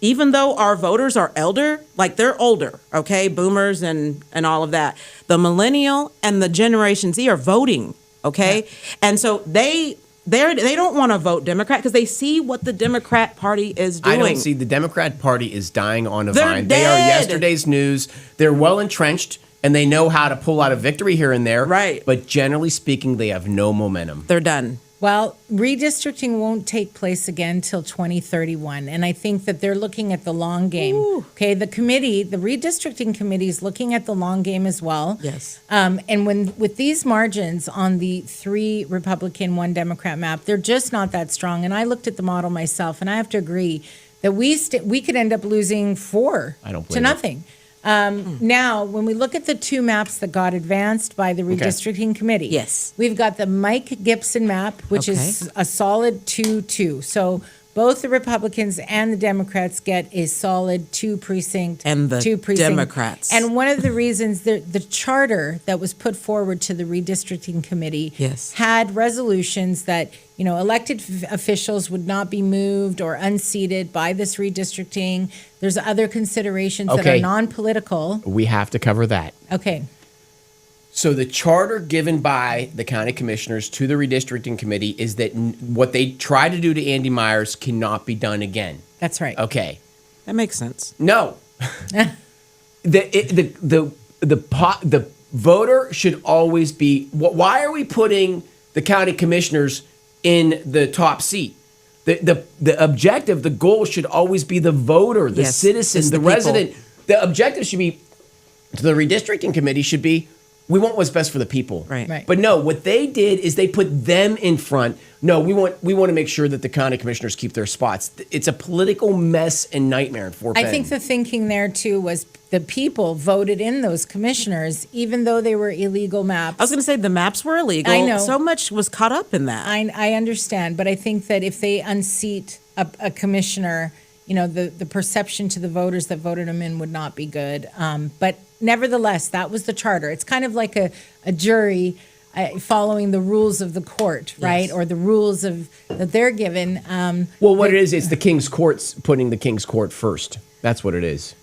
even though our voters are they're older, okay, boomers and all of that, the millennial and the Generation Z are voting, okay? Yeah. And so they don't want to vote Democrat because they see what the Democrat Party is doing. I don't see the Democrat Party is dying on a They're vine. dead. They are yesterday's news. They're well entrenched, and they know how to pull out a victory here and there. Right. But generally speaking, they have no momentum. They're done. Well, redistricting won't take place again till 2031, and I think that they're looking at the long game. Ooh. Okay, the redistricting committee is looking at the long game as well. Yes. And with these margins on the 3 Republican, 1 Democrat map, they're just not that strong. And I looked at the model myself, and I have to agree that we could end up losing 4 I don't to blame nothing. Now, when we look at the 2 maps that got advanced by the redistricting committee, Yes. we've got the Mike Gibson map, which is a solid 2-2. So both the Republicans and the Democrats get a solid 2 precinct. And the 2 precinct. Democrats. And one of the reasons the charter that was put forward to the redistricting committee Yes. had resolutions that elected officials would not be moved or unseated by this redistricting. There's other considerations that are non-political. We have to cover that. Okay. So the charter given by the county commissioners to the redistricting committee is that what they tried to do to Andy Myers cannot be done again. That's right. Okay. That makes sense. No. The voter should always be. Why are we putting the county commissioners in the top seat? The objective, the goal should always be the voter, the Yes, citizen, it's the the people. resident. The objective should be, to the redistricting committee should be, we want what's best for the people. Right. Right. But no, what they did is they put them in front. No, we want to make sure that the county commissioners keep their spots. It's a political mess and nightmare in Fort Bend. I think the thinking there too was the people voted in those commissioners, even though they were illegal maps. I was going to say the maps were illegal. I know. So much was caught up in that. I understand, but I think that if they unseat a commissioner, the perception to the voters that voted him in would not be good. But nevertheless, that was the charter. It's kind of like a jury following the rules of the court, right? Yes. Or the rules that they're given. Well, what it is, it's the King's Court's putting the King's Court first. That's what it is.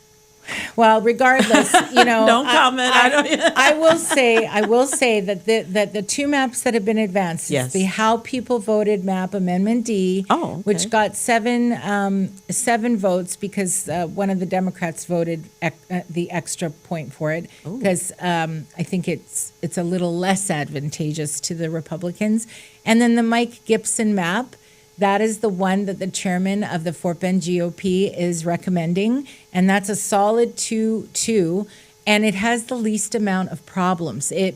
Well, regardless, Don't comment. I will say that the 2 maps that have been advanced, Yes. the How People Voted map, Amendment D, Oh, okay. which got 7 votes because one of the Democrats voted the extra point for it because I think it's a little less advantageous to the Republicans. And then the Mike Gibson map. That is the one that the chairman of the Fort Bend GOP is recommending, and that's a solid 2-2. and it has the least amount of problems. The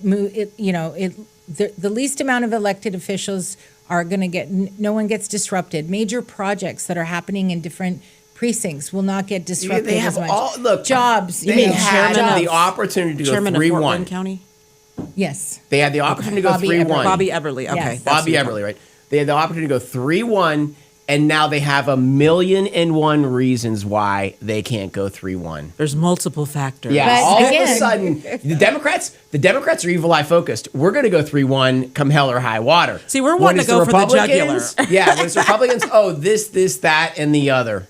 least amount of elected officials are going to get, no one gets disrupted. Major projects that are happening in different precincts will not get disrupted They as have much. Jobs. They had Chairman the opportunity to go Chairman of Fort Wayne 3-1. County? Yes. They had the opportunity to go Bobby 3-1. Everly. Bobby Everly, okay. Yes. That's Bobby the- Everly, right? They had the opportunity to go 3-1, and now they have 1,000,001 reasons why they can't go 3-1. There's multiple factors. Yeah, But all again- of a sudden, the Democrats are evil eye focused. We're going to go 3-1 come hell or high water. See, we're When wanting it's to go for the jugular. Republicans- Yeah, when it's Republicans, this, that, and the other.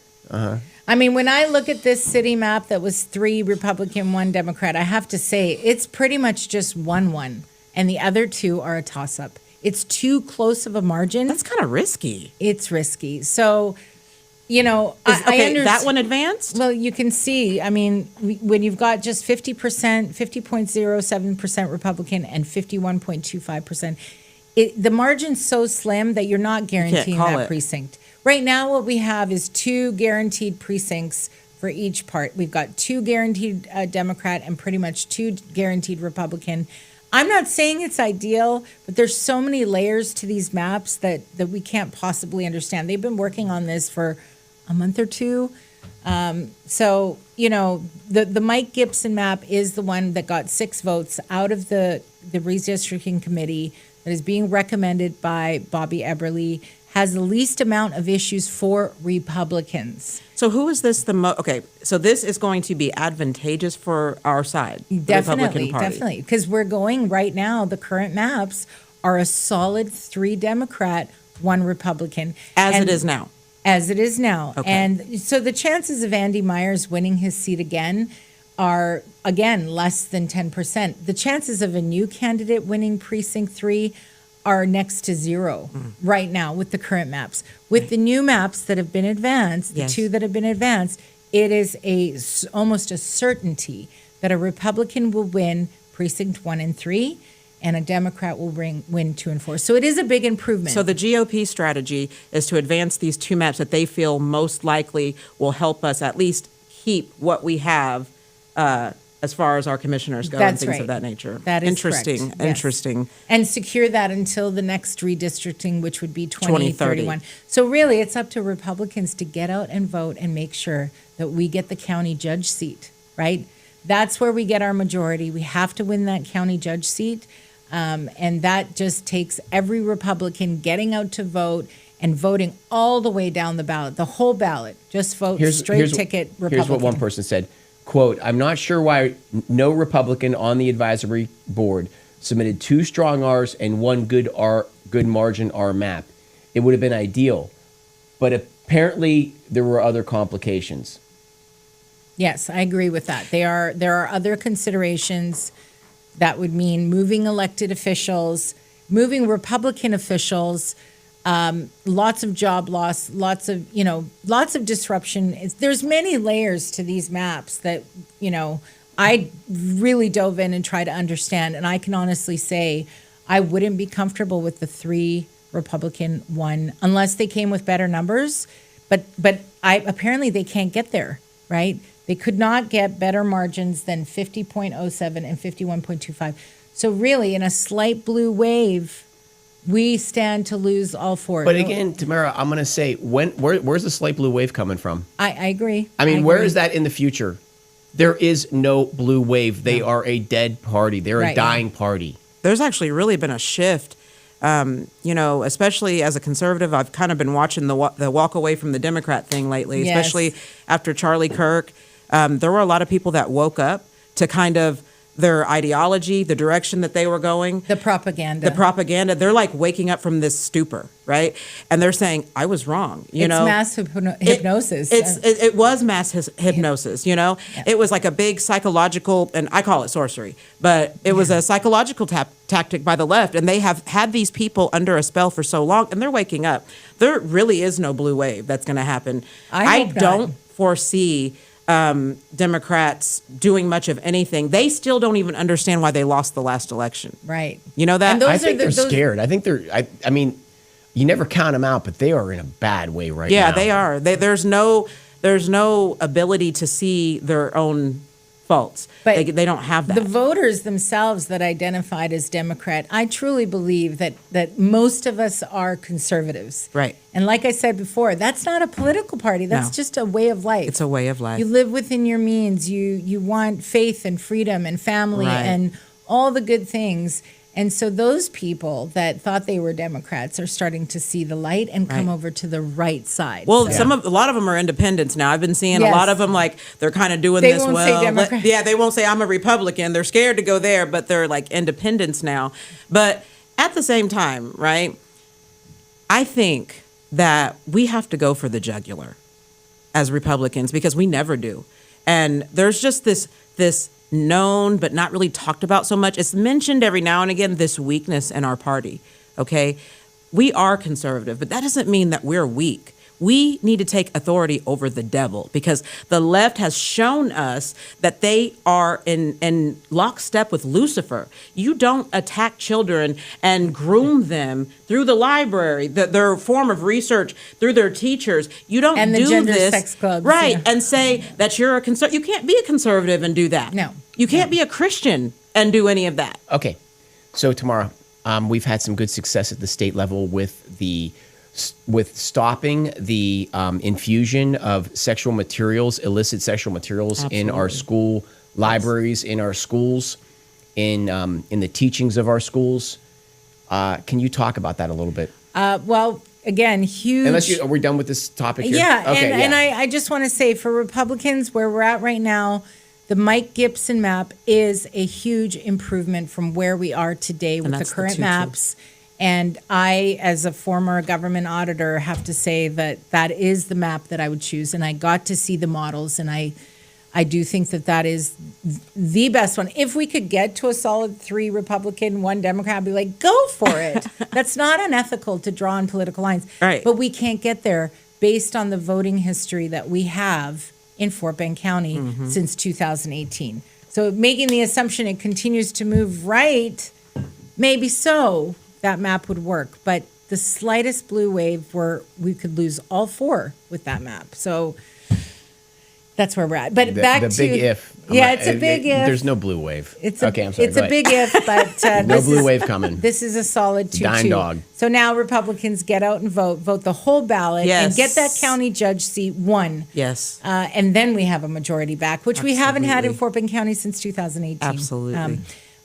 I mean, when I look at this city map that was 3 Republican, 1 Democrat, I have to say it's pretty much just 1-1, and the other 2 are a toss-up. It's too close of a margin. That's kind of risky. It's risky. So, I Okay, understand. that one advanced? Well, you can see, I mean, when you've got just 50.07% Republican and 51.25%, the margin's so slim that you're not guaranteeing call that it. precinct. Right now, what we have is 2 guaranteed precincts for each part. We've got 2 guaranteed Democrat and pretty much 2 guaranteed Republican. I'm not saying it's ideal, but there's so many layers to these maps that we can't possibly understand. They've been working on this for a month or 2. So, the Mike Gibson map is the one that got 6 votes out of the redistricting committee that is being recommended by Bobby Everly, has the least amount of issues for Republicans. So who is this the most? Okay, so this is going to be advantageous for our side, the Republican Party. Definitely. Because we're going right now, the current maps are a solid 3 Democrat, 1 Republican. As And- it is now. As it is now. Okay. And so the chances of Andy Myers winning his seat again are, again, less than 10%. The chances of a new candidate winning Precinct 3 are next to 0 right now with the current maps. With the new maps that have been advanced, the Yes. 2 that have been advanced, it is almost a certainty that a Republican will win Precinct 1 and 3, and a Democrat will win 2 and 4. So it is a big improvement. So the GOP strategy is to advance these 2 maps that they feel most likely will help us at least keep what we have as far as our commissioners go and That's things right. of that nature. That is interesting. correct. Yes. Interesting. And secure that until the next redistricting, which would be 2030. 2031. So really, it's up to Republicans to get out and vote and make sure that we get the county judge seat, right? That's where we get our majority. We have to win that county judge seat. And that just takes every Republican getting out to vote and voting all the way down the ballot, the whole ballot. Just vote straight ticket Republican. Here's what one person said. Quote, I'm not sure why no Republican on the advisory board submitted 2 strong R's and 1 good margin R map. It would have been ideal. But apparently there were other complications. Yes, I agree with that. There are other considerations that would mean moving elected officials, moving Republican officials, lots of job loss, lots of disruption. There's many layers to these maps that, I really dove in and tried to understand. And I can honestly say I wouldn't be comfortable with the 3 Republican 1 unless they came with better numbers. But apparently they can't get there, right? They could not get better margins than 50.07 and 51.25. So really, in a slight blue wave, we stand to lose all 4. But again, Tamara, I'm going to say, where's the slight blue wave coming from? I agree. I mean, where agree. is that in the future? There is no blue wave. They are a dead party. They're a Right. dying party. There's actually really been a shift. Especially as a conservative, I've kind of been watching the walk away from the Democrat thing lately, Yes. especially after Charlie Kirk. There were a lot of people that woke up to kind of their ideology, the direction that they were going. The propaganda. They're like waking up from this stupor, right? And they're saying, I was wrong. It's mass hypnosis. It was mass hypnosis, Yeah. It was like a big psychological, and I call it sorcery, but it was a psychological tactic by the left, and they have had these people under a spell for so long, and they're waking up. There really is no blue wave that's going to happen. I hope not. don't foresee Democrats doing much of anything. They still don't even understand why they lost the last election. Right. You know that? And those I are think the- they're those- scared. I think they're, I mean, you never count them out, but they are in a bad way right now. Yeah, they are. There's no ability to see their own false. But They don't have that. The voters themselves that identified as Democrat, I truly believe that most of us are conservatives. Right. And like I said before, that's not a political party. That's No. just a way of life. It's a way of life. You live within your means. You want faith and freedom and family Right. and all the good things. And so those people that thought they were Democrats are starting to see the light and come Right. over to the right side. Well, So- a lot of them are independents now. I've been seeing a Yes. lot of them like they're kind of doing They this won't say well. Democrat. Yeah, they won't say I'm a Republican. They're scared to go there, but they're like independents now. But at the same time, right? I think that we have to go for the jugular as Republicans because we never do. And there's just this known but not really talked about so much. It's mentioned every now and again, this weakness in our party, okay? We are conservative, but that doesn't mean that we're weak. We need to take authority over the devil because the left has shown us that they are in lockstep with Lucifer. You don't attack children and groom them through the library, their form of research, through their teachers. You don't And the do gender this, sex clubs, right? yeah. And say that you're a conservative. You can't be a conservative and do that. No. You can't be a Christian and do any of that. Okay, so Tamara, we've had some good success at the state level with stopping the infusion of sexual materials, illicit sexual materials in our Absolutely. school libraries, in our schools, in the teachings of our schools. Can you talk about that a little bit? Well, again, huge. Are we done with this topic here? Yeah, Okay, and I just want to say for Republicans, where we're at right now, the Mike Gibson map is a huge improvement from where we are today with the that's the current 2-2. maps. And I, as a former government auditor, have to say that is the map that I would choose. And I got to see the models, and I do think that is the best one. If we could get to a solid 3 Republican, 1 Democrat, I'd be like, go for it. That's not unethical to draw on political lines. Right. But we can't get there based on the voting history that we have in Fort Bend County since 2018. So making the assumption it continues to move right, maybe so, that map would work. But the slightest blue wave where we could lose all 4 with that map. So that's where we're at. But back the to big if. Yeah, it's a big if. There's no blue wave. I'm sorry. Go It's a ahead. big if, but No this blue is- wave coming. This is a solid 2-2. Dying dog. So now Republicans get out and vote the whole ballot, and Yes. get that county judge seat won. Yes. And then we have a majority back, which we haven't had in Absolutely. Fort Bend County since 2018. Absolutely.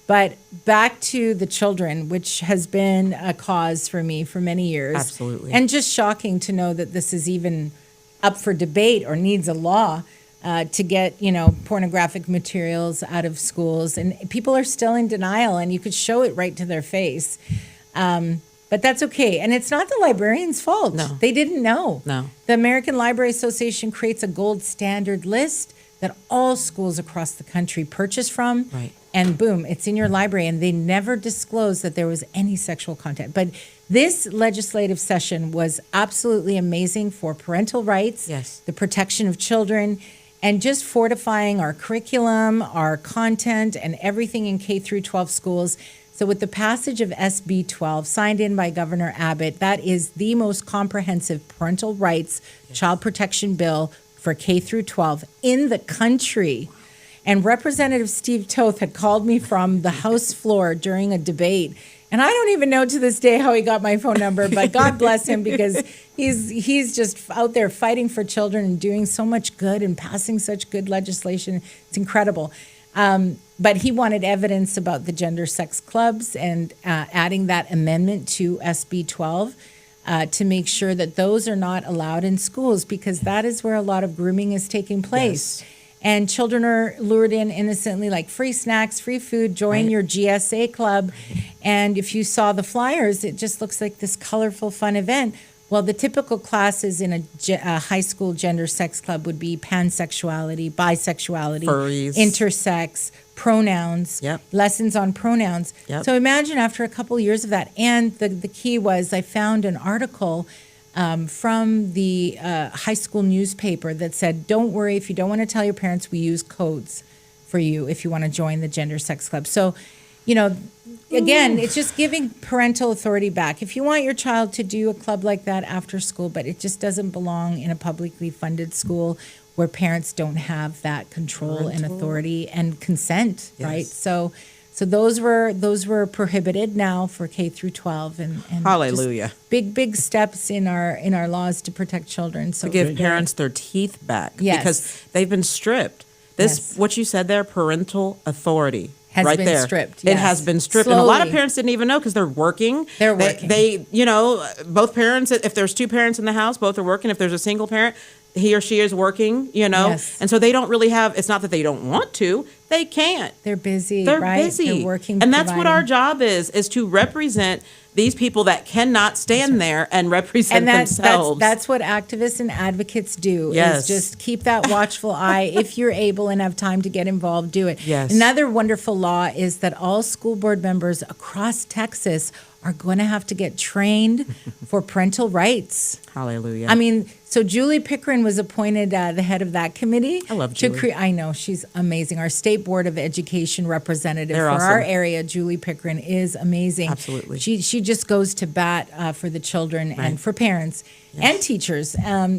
But back to the children, which has been a cause for me for many years. Absolutely. And just shocking to know that this is even up for debate or needs a law to get, pornographic materials out of schools. And people are still in denial, and you could show it right to their face. But that's okay. And it's not the librarian's fault. No. They didn't know. No. The American Library Association creates a gold standard list that all schools across the country purchase from. Right. And boom, it's in your library. And they never disclosed that there was any sexual content. But this legislative session was absolutely amazing for parental rights, Yes. the protection of children, and just fortifying our curriculum, our content, and everything in K through 12 schools. So with the passage of SB 12, signed in by Governor Abbott, that is the most comprehensive parental rights child protection bill for K through 12 in the country. And Representative Steve Toth had called me from the House floor during a debate. And I don't even know to this day how he got my phone number, but God bless him, because he's just out there fighting for children and doing so much good and passing such good legislation. It's incredible. But he wanted evidence about the gender sex clubs and adding that amendment to SB 12 to make sure that those are not allowed in schools, because that is where a lot of grooming is taking place. Yes. And children are lured in innocently, like free snacks, free food, join Right. your GSA club. And if you saw the flyers, it just looks like this colorful, fun event. Well, the typical classes in a high school gender sex club would be pansexuality, bisexuality, Furries. intersex, pronouns, Yep. lessons on pronouns. Yep. So imagine after a couple years of that. And the key was I found an article from the high school newspaper that said, don't worry, if you don't want to tell your parents, we use codes for you if you want to join the gender sex club. So, again, it's just giving parental authority back. If you want your child to do a club like that after school, but it just doesn't belong in a publicly funded school where parents don't have that control and authority and consent, right? So those were prohibited now for K through 12, and Hallelujah. just big steps in our laws to protect children. So To give parents their teeth back, Yes. because they've been stripped. This, Yes. what you said there, parental authority. Has right been there. stripped, It yes. has been stripped. And a lot of Slowly. parents didn't even know because they're working. They're working. They, both parents, if there's two parents in the house, both are working. If there's a single parent, he or she is working, Yes. And so they don't really have, it's not that they don't want to, they can't. they're busy, They're right? busy. They're working, and that's what our providing. job is to represent these people that cannot stand there and represent And themselves. that's what activists and advocates do. Yes. Is just keep that watchful eye. If you're able and have time to get involved, do it. Yes. Another wonderful law is that all school board members across Texas are going to have to get trained for parental rights. Hallelujah. I mean, so Julie Pickering was appointed the head of that committee. I love Julie. I know, she's amazing. Our State Board of Education representative They're for awesome. our area, Julie Pickering, is amazing. Absolutely. She just goes to bat for the children Right. and for parents and teachers.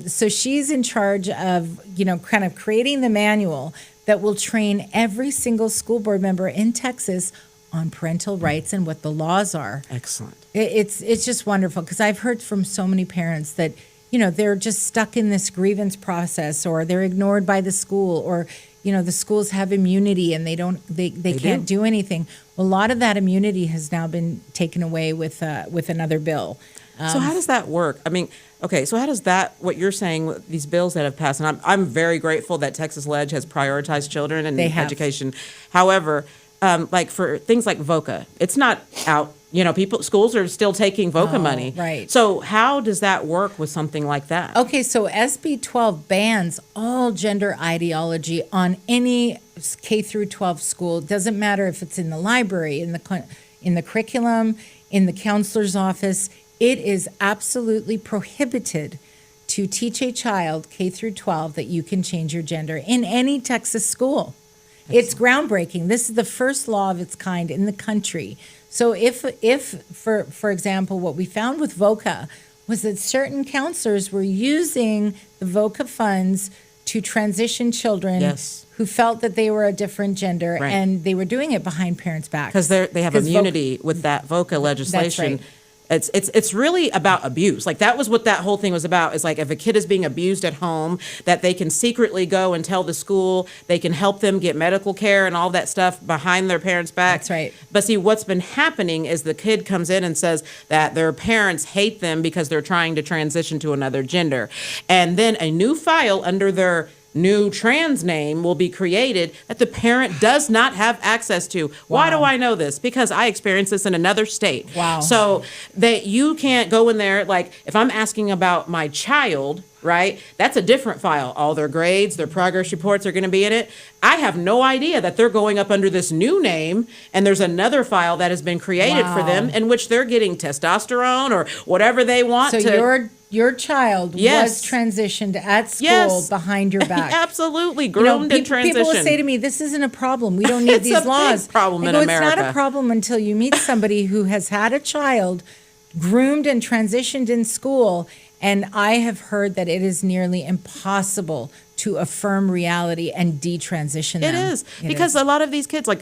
So she's in charge of, kind of creating the manual that will train every single school board member in Texas on parental rights and what the laws are. Excellent. It's just wonderful, because I've heard from so many parents that they're just stuck in this grievance process, or they're ignored by the school, or the schools have immunity and they can't do anything. Well, a lot of that immunity has now been taken away with another bill. So how does that work? I mean, okay, so how does that, what you're saying, these bills that have passed, and I'm very grateful that Texas Ledge has prioritized children and They have. education. However, like for things like VOCA, it's not out. Schools are still taking VOCA money. right. So how does that work with something like that? Okay, so SB 12 bans all gender ideology on any K through 12 school. It doesn't matter if it's in the library, in the curriculum, in the counselor's office. It is absolutely prohibited to teach a child K through 12 that you can change your gender in any Texas school. It's groundbreaking. This is the first law of its kind in the country. So if for example, what we found with VOCA was that certain counselors were using the VOCA funds to transition children Yes. who felt that they were a different gender, Right. and they were doing it behind parents' backs. Because they have 'Cause immunity with that VOCA legislation. right. It's really about abuse. Like that was what that whole thing was about. Is like if a kid is being abused at home, that they can secretly go and tell the school. They can help them get medical care and all that stuff behind their parents' back. That's right. But see, what's been happening is the kid comes in and says that their parents hate them because they're trying to transition to another gender, and then a new file under their new trans name will be created that the parent does not have access to. Why do Wow. I know this? Because I experienced this in another state. Wow. So that you can't go in there, like if I'm asking about my child, right? That's a different file. All their grades, their progress reports are going to be in it. I have no idea that they're going up under this new name, and there's another file that has been created for them Wow. in which they're getting testosterone or whatever they want So to. your child Yes. was transitioned at school Yes. behind your back. Absolutely You know, groomed and people will say transitioned. to me, "This isn't a problem. We don't need It's these a big laws." problem I in go, It's not America." a problem until you meet somebody who has had a child groomed and transitioned in school, and I have heard that it is nearly impossible to affirm reality and detransition them. It is It because is. a lot of these kids, like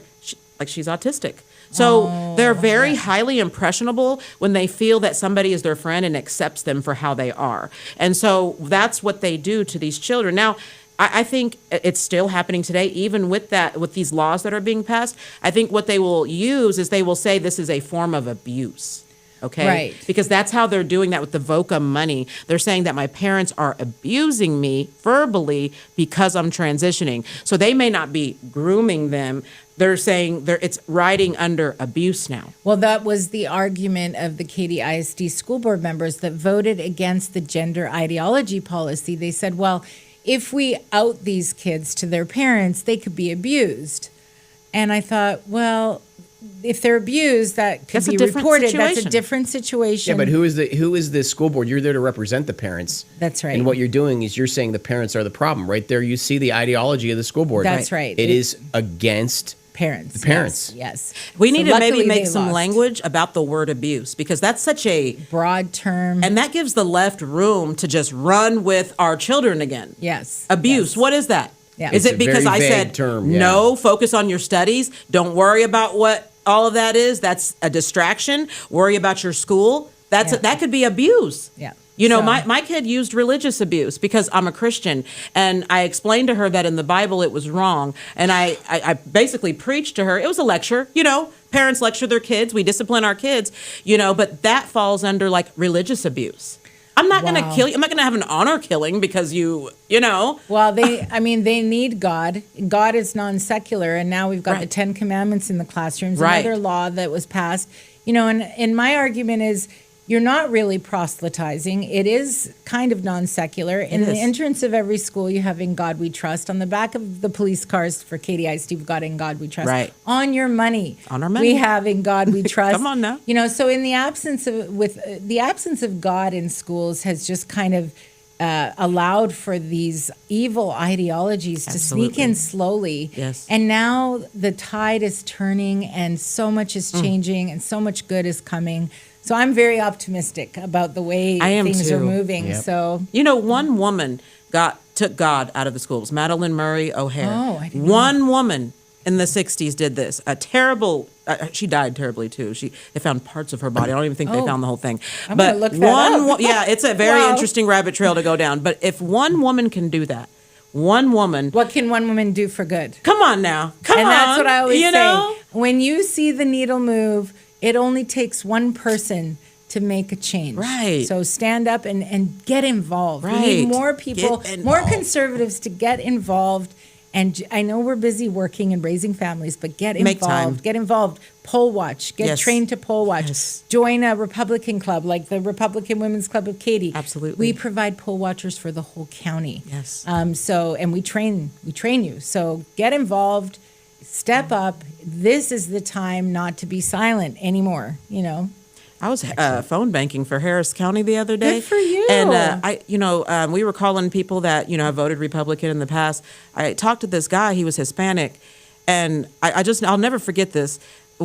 she's autistic, so they're very highly impressionable when they feel that somebody is their friend and accepts them for how they are, and so that's what they do to these children. Now, I think it's still happening today, even with these laws that are being passed. I think what they will use is they will say this is a form of abuse. Okay. Right. Because that's how they're doing that with the VOCA money. They're saying that my parents are abusing me verbally because I'm transitioning. So they may not be grooming them. They're saying it's riding under abuse now. Well, that was the argument of the Katy ISD school board members that voted against the gender ideology policy. They said, well, if we out these kids to their parents, they could be abused. And I thought, well, if they're abused, that could That's a be different reported. That's situation. a different situation. Yeah, but who is the school board? You're there to represent the parents. That's right. And what you're doing is you're saying the parents are the problem. Right there, you see the ideology of the school board. That's right. It is against Parents. The parents. Yes. We need to maybe luckily make they some lost. language about the word abuse, because that's such a Broad term. and that gives the left room to just run with our children again. Yes. Abuse. Yes. What is that? Yeah. Is It's it a because very I vague said term, yeah. no, focus on your studies, don't worry about what all of that is? That's a distraction. Worry about your school. Yeah. That could be abuse. Yeah. You know, So- my kid used religious abuse because I'm a Christian, and I explained to her that in the Bible it was wrong, and I basically preached to her. It was a lecture, you know, parents lecture their kids, we discipline our kids, you know, but that falls under like religious abuse. I'm not going to Wow. kill you. I'm not going to have an honor killing because you know. Well, they need God. God is non-secular, and now we've got Right. the 10 Commandments in the classrooms, Right. another law that was passed. You know, and my argument is you're not really proselytizing. It is kind of non-secular. In the is. entrance of every school, you have "In God We Trust." On the back of the police cars for KDI, you've got "In God We Trust." Right. On your money. On our money. We have "In God We Trust." Come on now. You know, so in the absence of God in schools has just kind of allowed for these evil ideologies to sneak in Absolutely. slowly. Yes. And now the tide is turning, and so much is changing, and so much good is coming. So I'm very optimistic about the way I am things are too. moving. Yep. So You know, one woman took God out of the schools. Madeline Murray O'Hare. Oh, I didn't know. One woman in the 60s did this. A terrible. She died terribly too. They found parts of her body. I don't even think they Oh. found the whole thing. I'm but gonna look that up. yeah, it's a very Wow. interesting rabbit trail to go down. But if one woman can do that, one woman. what can one woman do for good? Come on now, come on. And that's what I always you say. know? When you see the needle move, it only takes one person to make a change. Right. So stand up and get involved. We Right. need more people, Get more involved. conservatives to get involved. And I know we're busy working and raising families, but get Make involved. time. Get involved. Poll watch. Get Yes. trained to poll watch. Yes. Join a Republican club like the Republican Women's Club of Katy. Absolutely. We provide poll watchers for the whole county. Yes. And we train you. So get involved, step up. This is the time not to be silent anymore, you know. I was phone banking for Harris County the other day. Good for you. And we were calling people that have voted Republican in the past. I talked to this guy. He was Hispanic, and I'll never forget this.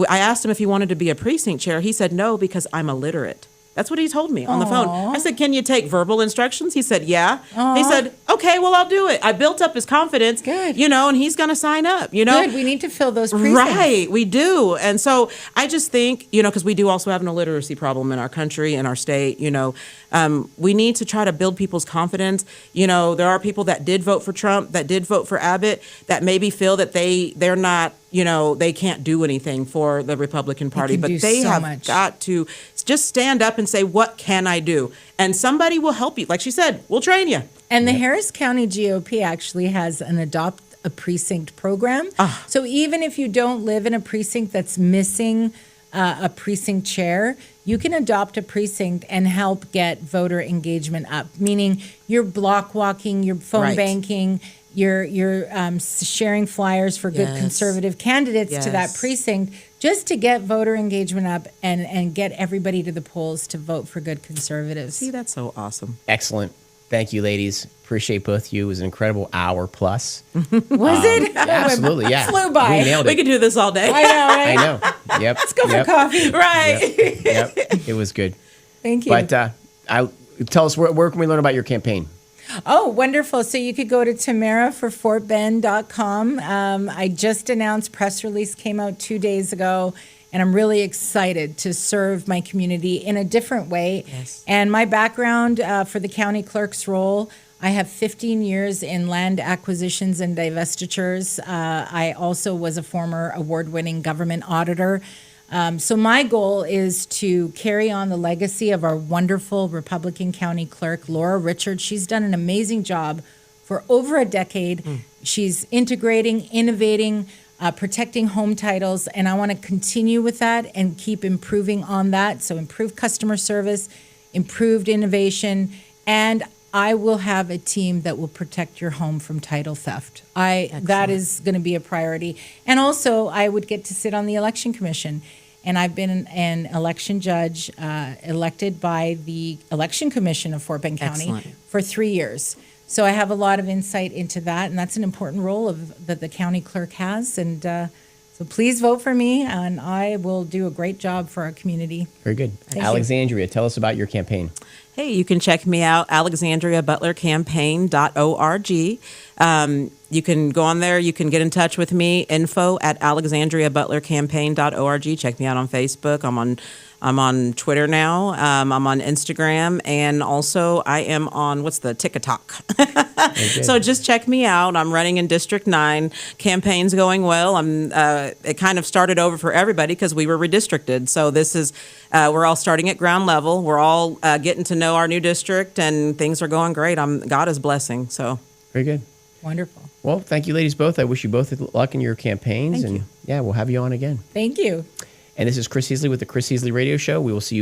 I asked him if he wanted to be a precinct chair. He said no because I'm illiterate. That's what he told me on the phone. I said, "Can you take verbal instructions?" He said, "Yeah." He said, "Okay, well, I'll do it." I built up his confidence. Good. And he's going to sign up. Good. We need to fill those precincts. Right, we do. And so I just think, because we do also have an illiteracy problem in our country, in our state, we need to try to build people's confidence. There are people that did vote for Trump, that did vote for Abbott, that maybe feel that they're not, they can't do anything for the Republican Party, can but do they so have much. got to just stand up and say, what can I do? And somebody will help you. Like she said, we'll train you. And the Harris County GOP actually has an Adopt a Precinct program. So even if you don't live in a precinct that's missing a precinct chair, you can adopt a precinct and help get voter engagement up. Meaning you're block walking, you're phone Right. banking, you're sharing flyers for good Yes. conservative candidates to that Yes. precinct, just to get voter engagement up and get everybody to the polls to vote for good conservatives. See, that's so awesome. Excellent. Thank you, ladies. Appreciate both of you. It was an incredible hour plus. Was it? Absolutely, yeah. Flew by. We nailed We it. could do this all day. I know, I right? know. Yep. Let's Go for coffee. Right. Yep. It was good. Thank you. But tell us, where can we learn about your campaign? Oh, wonderful. So you could go to tamaraforfortbend.com. I just announced, press release came out 2 days ago, and I'm really excited to serve my community in a different way. Yes. And my background for the county clerk's role, I have 15 years in land acquisitions and divestitures. I also was a former award-winning government auditor. So my goal is to carry on the legacy of our wonderful Republican County Clerk, Laura Richards. She's done an amazing job for over a decade. She's integrating, innovating, protecting home titles, and I want to continue with that and keep improving on that. So improved customer service, improved innovation, and I will have a team that will protect your home from title theft. That is going to be a priority. And also, I would get to sit on the election commission. And I've been an election judge elected by the election commission of Fort Bend County Excellent. for 3 years. So I have a lot of insight into that, and that's an important role that the county clerk has. And So please vote for me, and I will do a great job for our community. Very good. you. Alexandria, tell us about your campaign. Hey, you can check me out, alexandriabutlercampaign.org. You can go on there. You can get in touch with me, info@alexandriabutlercampaign.org. Check me out on Facebook. I'm on Twitter now. I'm on Instagram, and also I am on TikTok. So just check me out. I'm running in District 9. Campaign's going well. It kind of started over for everybody because we were redistricted. So this is we're all starting at ground level. We're all getting to know our new district, and things are going great. God is blessing. So Very good. Wonderful. Well, thank you, ladies, both. I wish you both luck in your campaigns. Thank you. Yeah, we'll have you on again. Thank you. And this is Chris Heasley with the Chris Heasley Radio Show. We will see you